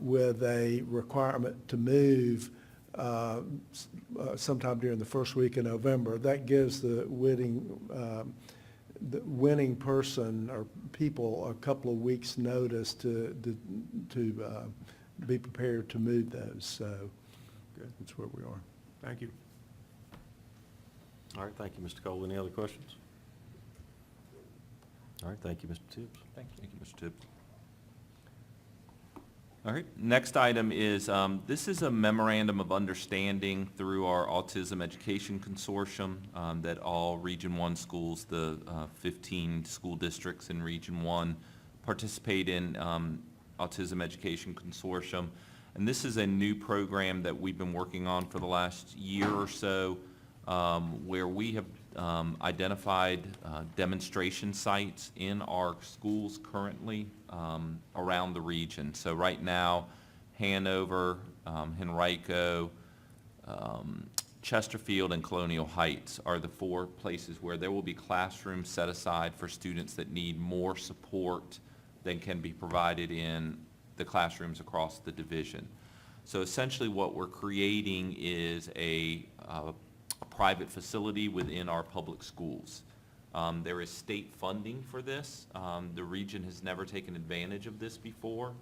with a requirement to move sometime during the first week in November. That gives the winning person or people a couple of weeks' notice to be prepared to move those. So that's where we are. Thank you. All right, thank you, Mr. Cole. Any other questions? All right, thank you, Mr. Tibbs. Thank you, Mr. Tibbs. All right, next item is, this is a memorandum of understanding through our Autism Education Consortium that all Region 1 schools, the 15 school districts in Region 1, participate in Autism Education Consortium. And this is a new program that we've been working on for the last year or so, where we have identified demonstration sites in our schools currently around the region. So right now, Hanover, Henrico, Chesterfield, and Colonial Heights are the 4 places where there will be classrooms set aside for students that need more support than can be provided in the classrooms across the division. So essentially what we're creating is a private facility within our public schools. There is state funding for this. The region has never taken advantage of this before.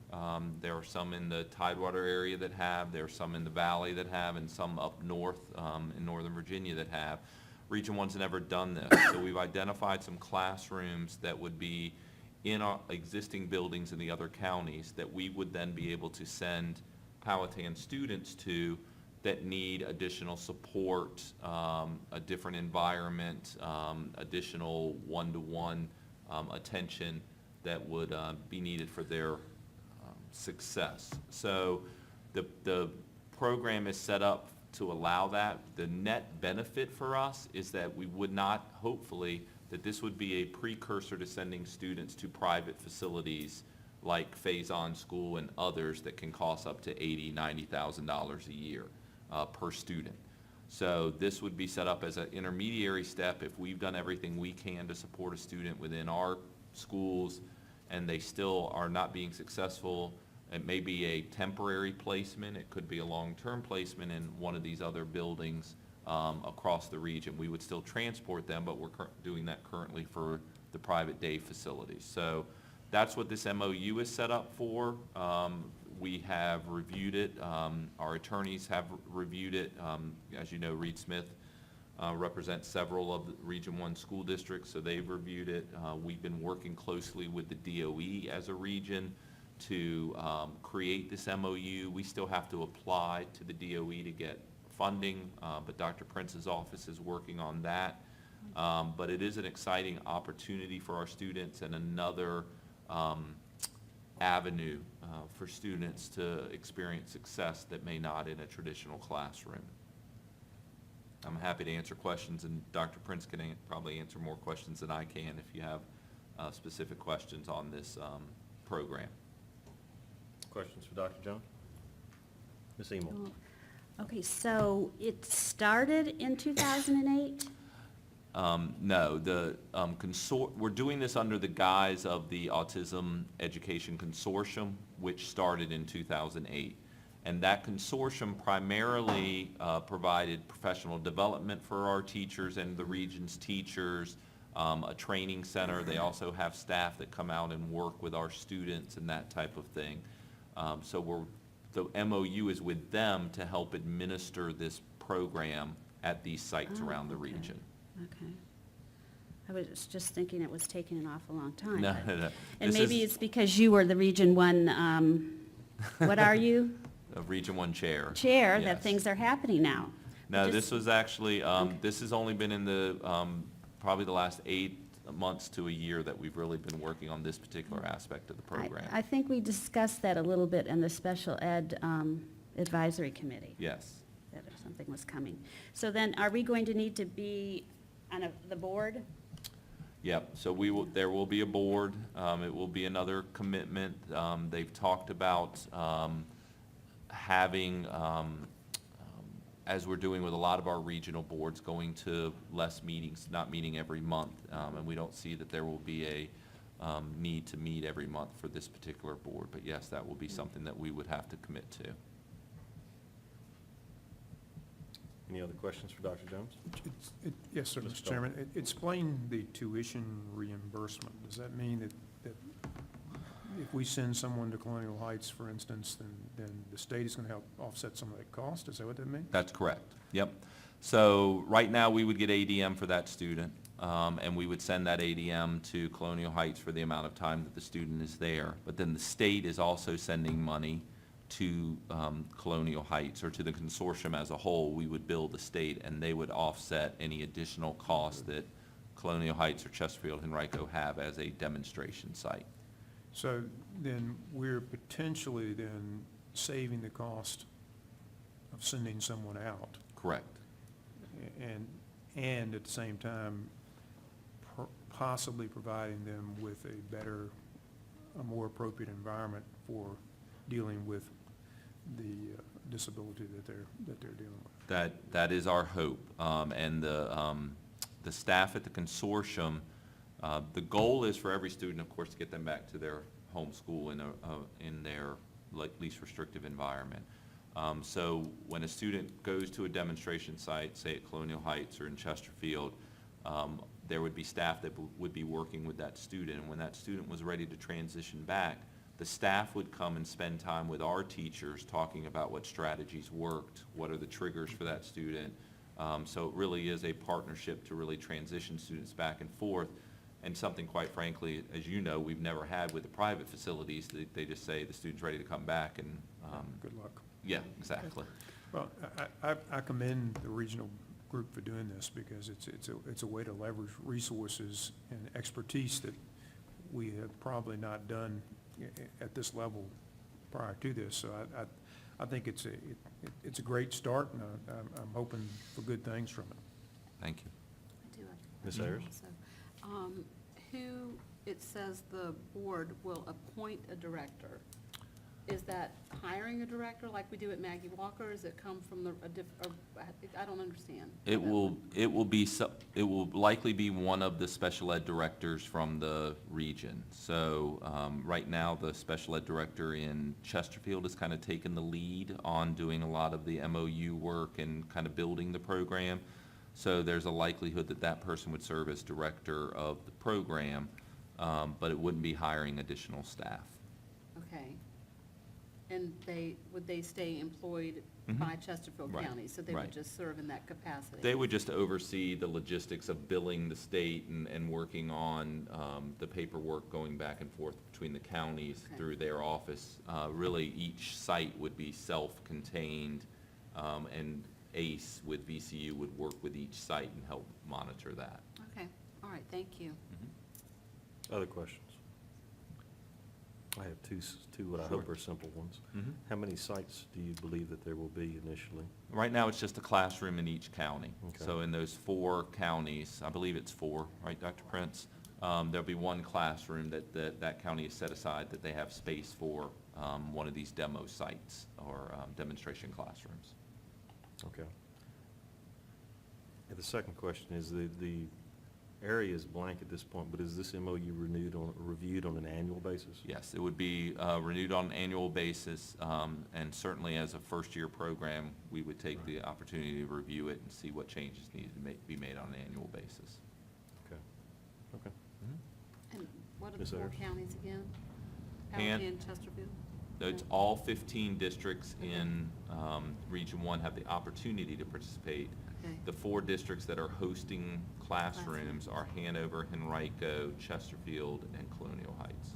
There are some in the Tidewater area that have, there are some in the valley that have, and some up north in Northern Virginia that have. Region 1's never done this. So we've identified some classrooms that would be in our existing buildings in the other counties that we would then be able to send Powhatan students to that need additional support, a different environment, additional one-to-one attention that would be needed for their success. So the program is set up to allow that. The net benefit for us is that we would not, hopefully, that this would be a precursor to sending students to private facilities like Faison School and others that can cost up to $80,000, $90,000 a year per student. So this would be set up as an intermediary step if we've done everything we can to support a student within our schools and they still are not being successful. It may be a temporary placement. It could be a long-term placement in one of these other buildings across the region. We would still transport them, but we're doing that currently for the private day facilities. So that's what this MOU is set up for. We have reviewed it. Our attorneys have reviewed it. As you know, Reed Smith represents several of the Region 1 school districts, so they've reviewed it. We've been working closely with the DOE as a region to create this MOU. We still have to apply to the DOE to get funding, but Dr. Prince's office is working on that. But it is an exciting opportunity for our students and another avenue for students to experience success that may not in a traditional classroom. I'm happy to answer questions, and Dr. Prince can probably answer more questions than I can if you have specific questions on this program. Questions for Dr. Jones? Ms. Emel? Okay, so it started in 2008? No, the we're doing this under the guise of the Autism Education Consortium, which started in 2008. And that consortium primarily provided professional development for our teachers and the region's teachers, a training center. They also have staff that come out and work with our students and that type of thing. So the MOU is with them to help administer this program at these sites around the okay. region. Okay. I was just thinking it was taking an awful long time. No, but- no, no. And This maybe is it's because you were the Region 1, what are you? a Region 1 chair. Chair, that Yes. things are happening now. No, Just- this was actually, this has only been in the, probably the last 8 months to a year that we've really been working on this particular aspect of the program. I think we discussed that a little bit in the Special Ed Advisory Committee, Yes. that if something was coming. So then, are we going to need to be on the board? Yep, so there will be a board, it will be another commitment. They've talked about having, as we're doing with a lot of our regional boards, going to less meetings, not meeting every month. And we don't see that there will be a need to meet every month for this particular board. But yes, that will be something that we would have to commit to. Any other questions for Dr. Jones? Yes, sir, Mr. Mr. Chairman. Explain the tuition reimbursement. Does that mean that if we send someone to Colonial Heights, for instance, then the state is going to help offset some of that cost? Is that what that means? That's correct. Yep. So right now, we would get ADM for that student, and we would send that ADM to Colonial Heights for the amount of time that the student is there. But then the state is also sending money to Colonial Heights, or to the consortium as a whole. We would bill the state, and they would offset any additional costs that Colonial Heights or Chesterfield Henrico have as a demonstration site. So then we're potentially then saving the cost of sending someone out, Correct. and at the same time, possibly providing them with a more appropriate environment for dealing with the disability that they're dealing with. That is our hope. And the staff at the consortium, the goal is for every student, of course, to get them back to their home school in their least restrictive environment. So when a student goes to a demonstration site, say at Colonial Heights or in Chesterfield, there would be staff that would be working with that student. And when that student was ready to transition back, the staff would come and spend time with our teachers talking about what strategies worked, what are the triggers for that student. So it really is a partnership to really transition students back and forth. And something, quite frankly, as you know, we've never had with the private facilities. They just say the student's ready to come back, and Good luck. yeah, exactly. Well, I commend the regional group for doing this, because it's a way to leverage resources and expertise that we have probably not done at this level prior to this. So I think it's a great start, and I'm hoping for good things from it. Thank you. I do have a Ms. question Ayers? also. Who, it says the board will appoint a director. Is that hiring a director like we do at Maggie Walker? Or does it come from I don't understand. It will likely be one of the special ed directors from the region. So right now, the special ed director in Chesterfield has kind of taken the lead on doing a lot of the MOU work and kind of building the program. So there's a likelihood that that person would serve as director of the program, but it wouldn't be hiring additional staff. Okay. And would they stay employed by Chesterfield Right. County? So they Right. would just serve in that capacity? They would just oversee the logistics of billing the state and working on the paperwork going back and forth between the counties Okay. through their office. Really, each site would be self-contained, and ACE with VCU would work with each site and help monitor that. Okay, all right, thank you. Other questions? I have two what I hope Sure. are simple ones. Mhm. How many sites do you believe that there will be initially? Right now, it's just a classroom in each county. Okay. So in those 4 counties, I believe it's 4, right, Dr. Prince? There'll be one classroom that county has set aside that they have space for one of these demo sites or demonstration classrooms. Okay. And the second question is, the area is blank at this point, but is this MOU reviewed on an annual basis? Yes, it would be renewed on an annual basis, and certainly as a first-year program, we would take the opportunity to review it and see what changes need to be made on an annual basis. Okay. Okay. And what are the Ms. 4 Ayers? counties again? Han- Powhatan, Chesterfield? It's Okay. all 15 districts Okay. in Region 1 have the opportunity to participate. Okay. The 4 districts that are hosting classrooms are Hanover, Henrico, Chesterfield, and Colonial Heights.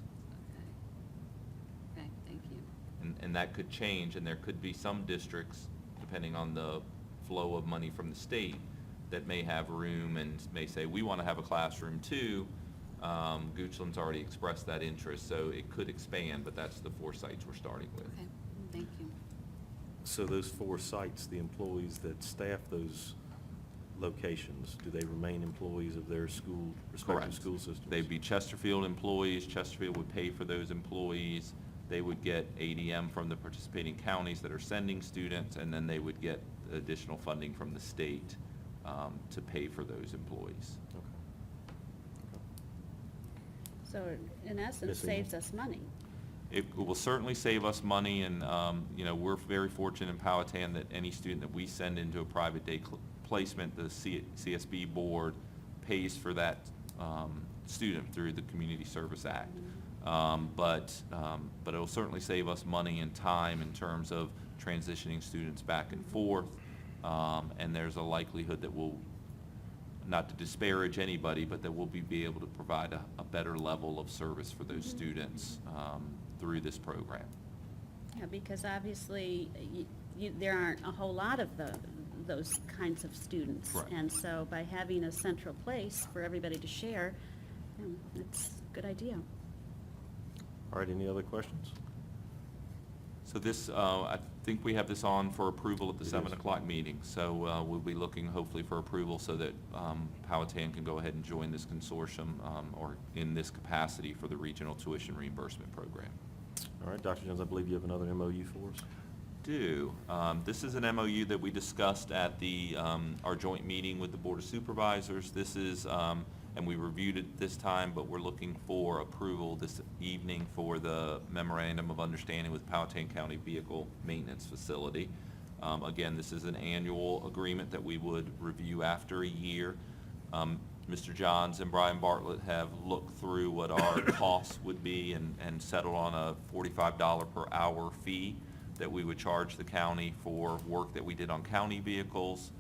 Okay. Okay, thank you. And that could change, and there could be some districts, depending on the flow of money from the state, that may have room and may say, we want to have a classroom too. Goochland's already expressed that interest, so it could expand, but that's the 4 sites we're starting with. Okay, thank you. So those 4 sites, the employees that staff those locations, do they remain employees of their respective Correct. school systems? They'd be Chesterfield employees. Chesterfield would pay for those employees. They would get ADM from the participating counties that are sending students, and then they would get additional funding from the state to pay for those employees. Okay. So in essence, Ms. saves us money. It will certainly save us money, and, we're very fortunate in Powhatan that any student that we send into a private day placement, the CSB board pays for that student through the Community Service Act. But it'll certainly save us money and time in terms of transitioning students back and forth. And there's a likelihood that we'll, not to disparage anybody, but that we'll be able to provide a better level of service for those students through this program. Yeah, because obviously, there aren't a whole lot of those kinds of students. Right. And so by having a central place for everybody to share, it's a good idea. All right, any other questions? So this, I think we have this on for approval at the It 7 is. o'clock meeting. So we'll be looking hopefully for approval so that Powhatan can go ahead and join this consortium or in this capacity for the regional tuition reimbursement program. All right, Dr. Jones, I believe you have another MOU for us. This is an MOU that we discussed at our joint meeting with the Board of Supervisors. This is, and we reviewed it this time, but we're looking for approval this evening for the memorandum of understanding with Powhatan County Vehicle Maintenance Facility. Again, this is an annual agreement that we would review after a year. Mr. Johns and Brian Bartlett have looked through what our costs would be and settled on a $45 per hour fee that we would charge the county for work that we did on county vehicles.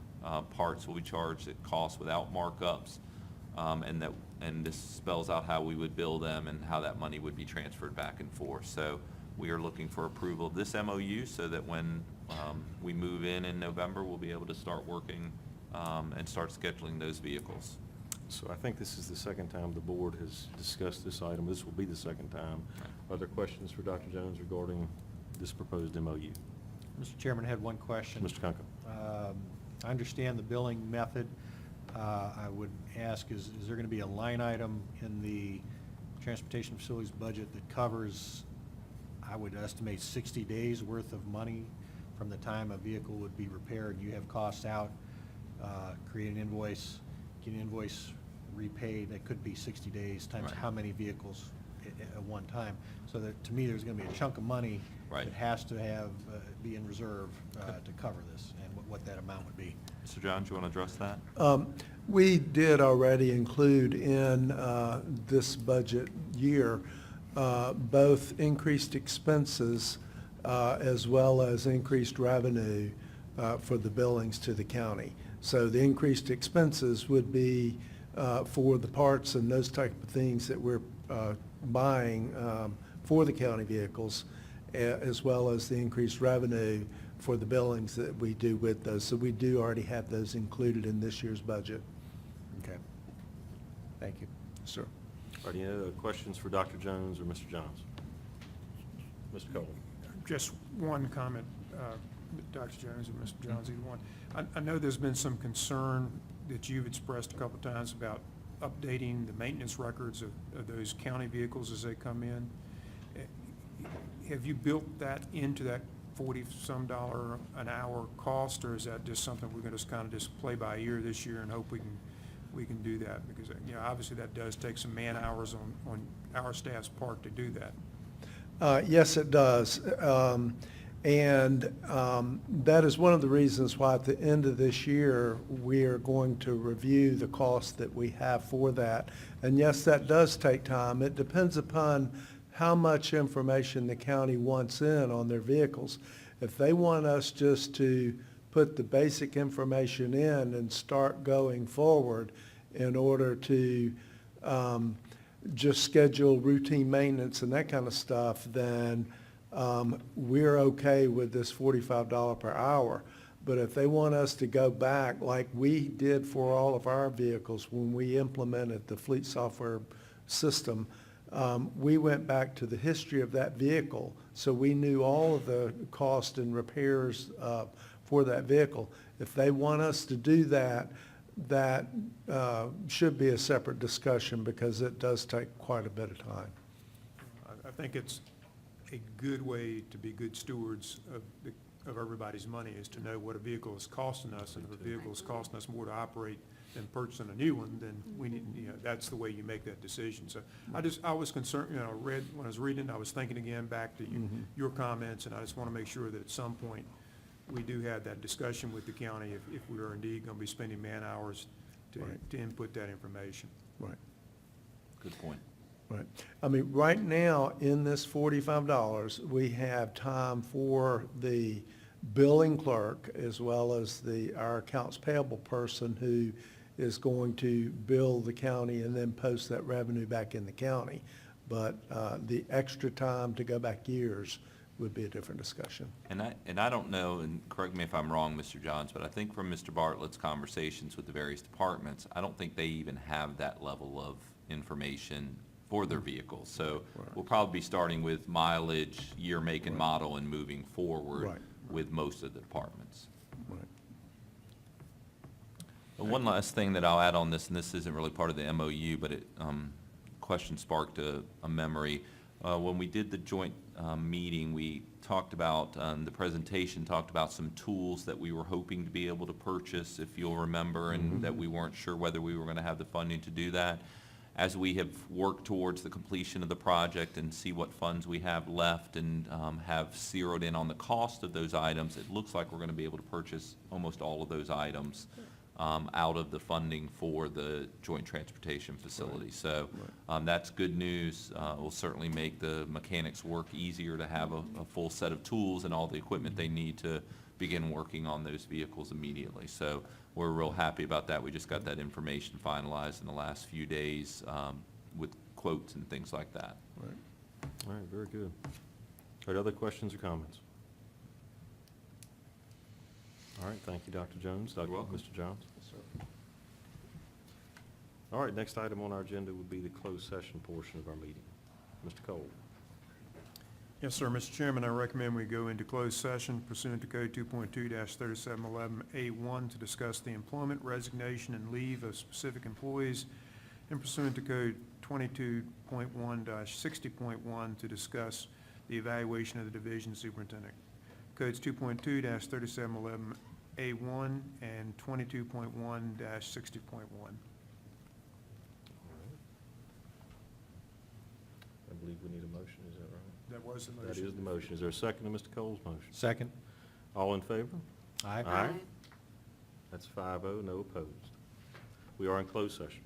Parts will be charged at cost without markups. And this spells out how we would bill them and how that money would be transferred back and forth. So we are looking for approval of this MOU so that when we move in November, we'll be able to start working and start scheduling those vehicles. So I think this is the second time the board has discussed this item. This will be the second time. Are there questions for Dr. Jones regarding this proposed MOU? Mr. Chairman, I had one question. Mr. Kunkel. I understand the billing method. I would ask, is there going to be a line item in the transportation facilities budget that covers, I would estimate, 60 days worth of money from the time a vehicle would be repaired? You have costs out, create an invoice, get an invoice repaid. That could be 60 days times Right. how many vehicles at one time. So that, to me, there's going to be a chunk of money Right. that has to have, be in reserve to cover this, and what that amount would be. Mr. Johns, you want to address that? We did already include in this budget year both increased expenses as well as increased revenue for the billings to the county. So the increased expenses would be for the parts and those type of things that we're buying for the county vehicles, as well as the increased revenue for the billings that we do with those. So we do already have those included in this year's budget. Okay. Thank you. Sir. All right, any other questions for Dr. Jones or Mr. Johns? Mr. Coleman. Just one comment, Dr. Jones and Mr. Johns, either one. I know there's been some concern that you've expressed a couple times about updating the maintenance records of those county vehicles as they come in. Have you built that into that $40-some an hour cost, or is that just something we're going to kind of just play by ear this year and hope we can do that? Because, obviously that does take some man hours on our staff's part to do that. Yes, it does. That is one of the reasons why at the end of this year, we are going to review the costs that we have for that. And yes, that does take time. It depends upon how much information the county wants in on their vehicles. If they want us just to put the basic information in and start going forward in order to just schedule routine maintenance and that kind of stuff, then we're okay with this $45 per hour. But if they want us to go back like we did for all of our vehicles when we implemented the fleet software system, we went back to the history of that vehicle, so we knew all of the cost and repairs for that vehicle. If they want us to do that, that should be a separate discussion because it does take quite a bit of time. I think it's a good way to be good stewards of everybody's money is to know what a vehicle is costing us, and if a vehicle is costing us more to operate than purchasing a new one, then we need, that's the way you make that decision. So I was concerned, when I was reading, I was thinking again back to your comments, and I just want to make sure that at some point, we do have that discussion with the county if we are indeed going to be spending man-hours Right. to input that information. Right. Good point. Right. I mean, right now, in this $45, we have time for the billing clerk as well as our accounts payable person who is going to bill the county and then post that revenue back in the county. But the extra time to go back years would be a different discussion. And I don't know, and correct me if I'm wrong, Mr. Johns, but I think from Mr. Bartlett's conversations with the various departments, I don't think they even have that level of information for their vehicles. So we'll probably be starting with mileage, year, make, and model, and moving forward Right. with most of the departments. Right. And one last thing that I'll add on this, and this isn't really part of the MOU, but question sparked a memory. When we did the joint meeting, we talked about, the presentation talked about some tools that we were hoping to be able to purchase, if you'll remember, and that we weren't sure whether we were going to have the funding to do that. As we have worked towards the completion of the project and see what funds we have left and have zeroed in on the cost of those items, it looks like we're going to be able to purchase almost all of those items out of the funding for the joint transportation facility. So that's good news. Will certainly make the mechanics' work easier to have a full set of tools and all the equipment they need to begin working on those vehicles immediately. So we're real happy about that. We just got that information finalized in the last few days with quotes and things like that. Right. All right, very good. All right, other questions or comments? All right, thank you, Dr. Jones. You're welcome. Mr. Johns? All right, next item on our agenda would be the closed session portion of our meeting. Mr. Cole. Yes, sir. Mr. Chairman, I recommend we go into closed session pursuant to Code 2.2-3711A1 to discuss the employment, resignation, and leave of specific employees, and pursuant to Code 22.1-60.1 to discuss the evaluation of the division superintendent. Codes 2.2-3711A1 and 22.1-60.1. I believe we need a motion, is that right? That was the motion. That is the motion. Is there a second to Mr. Cole's motion? Second? All in favor? Aye. Aye. That's 5-0, no opposed. We are in closed session.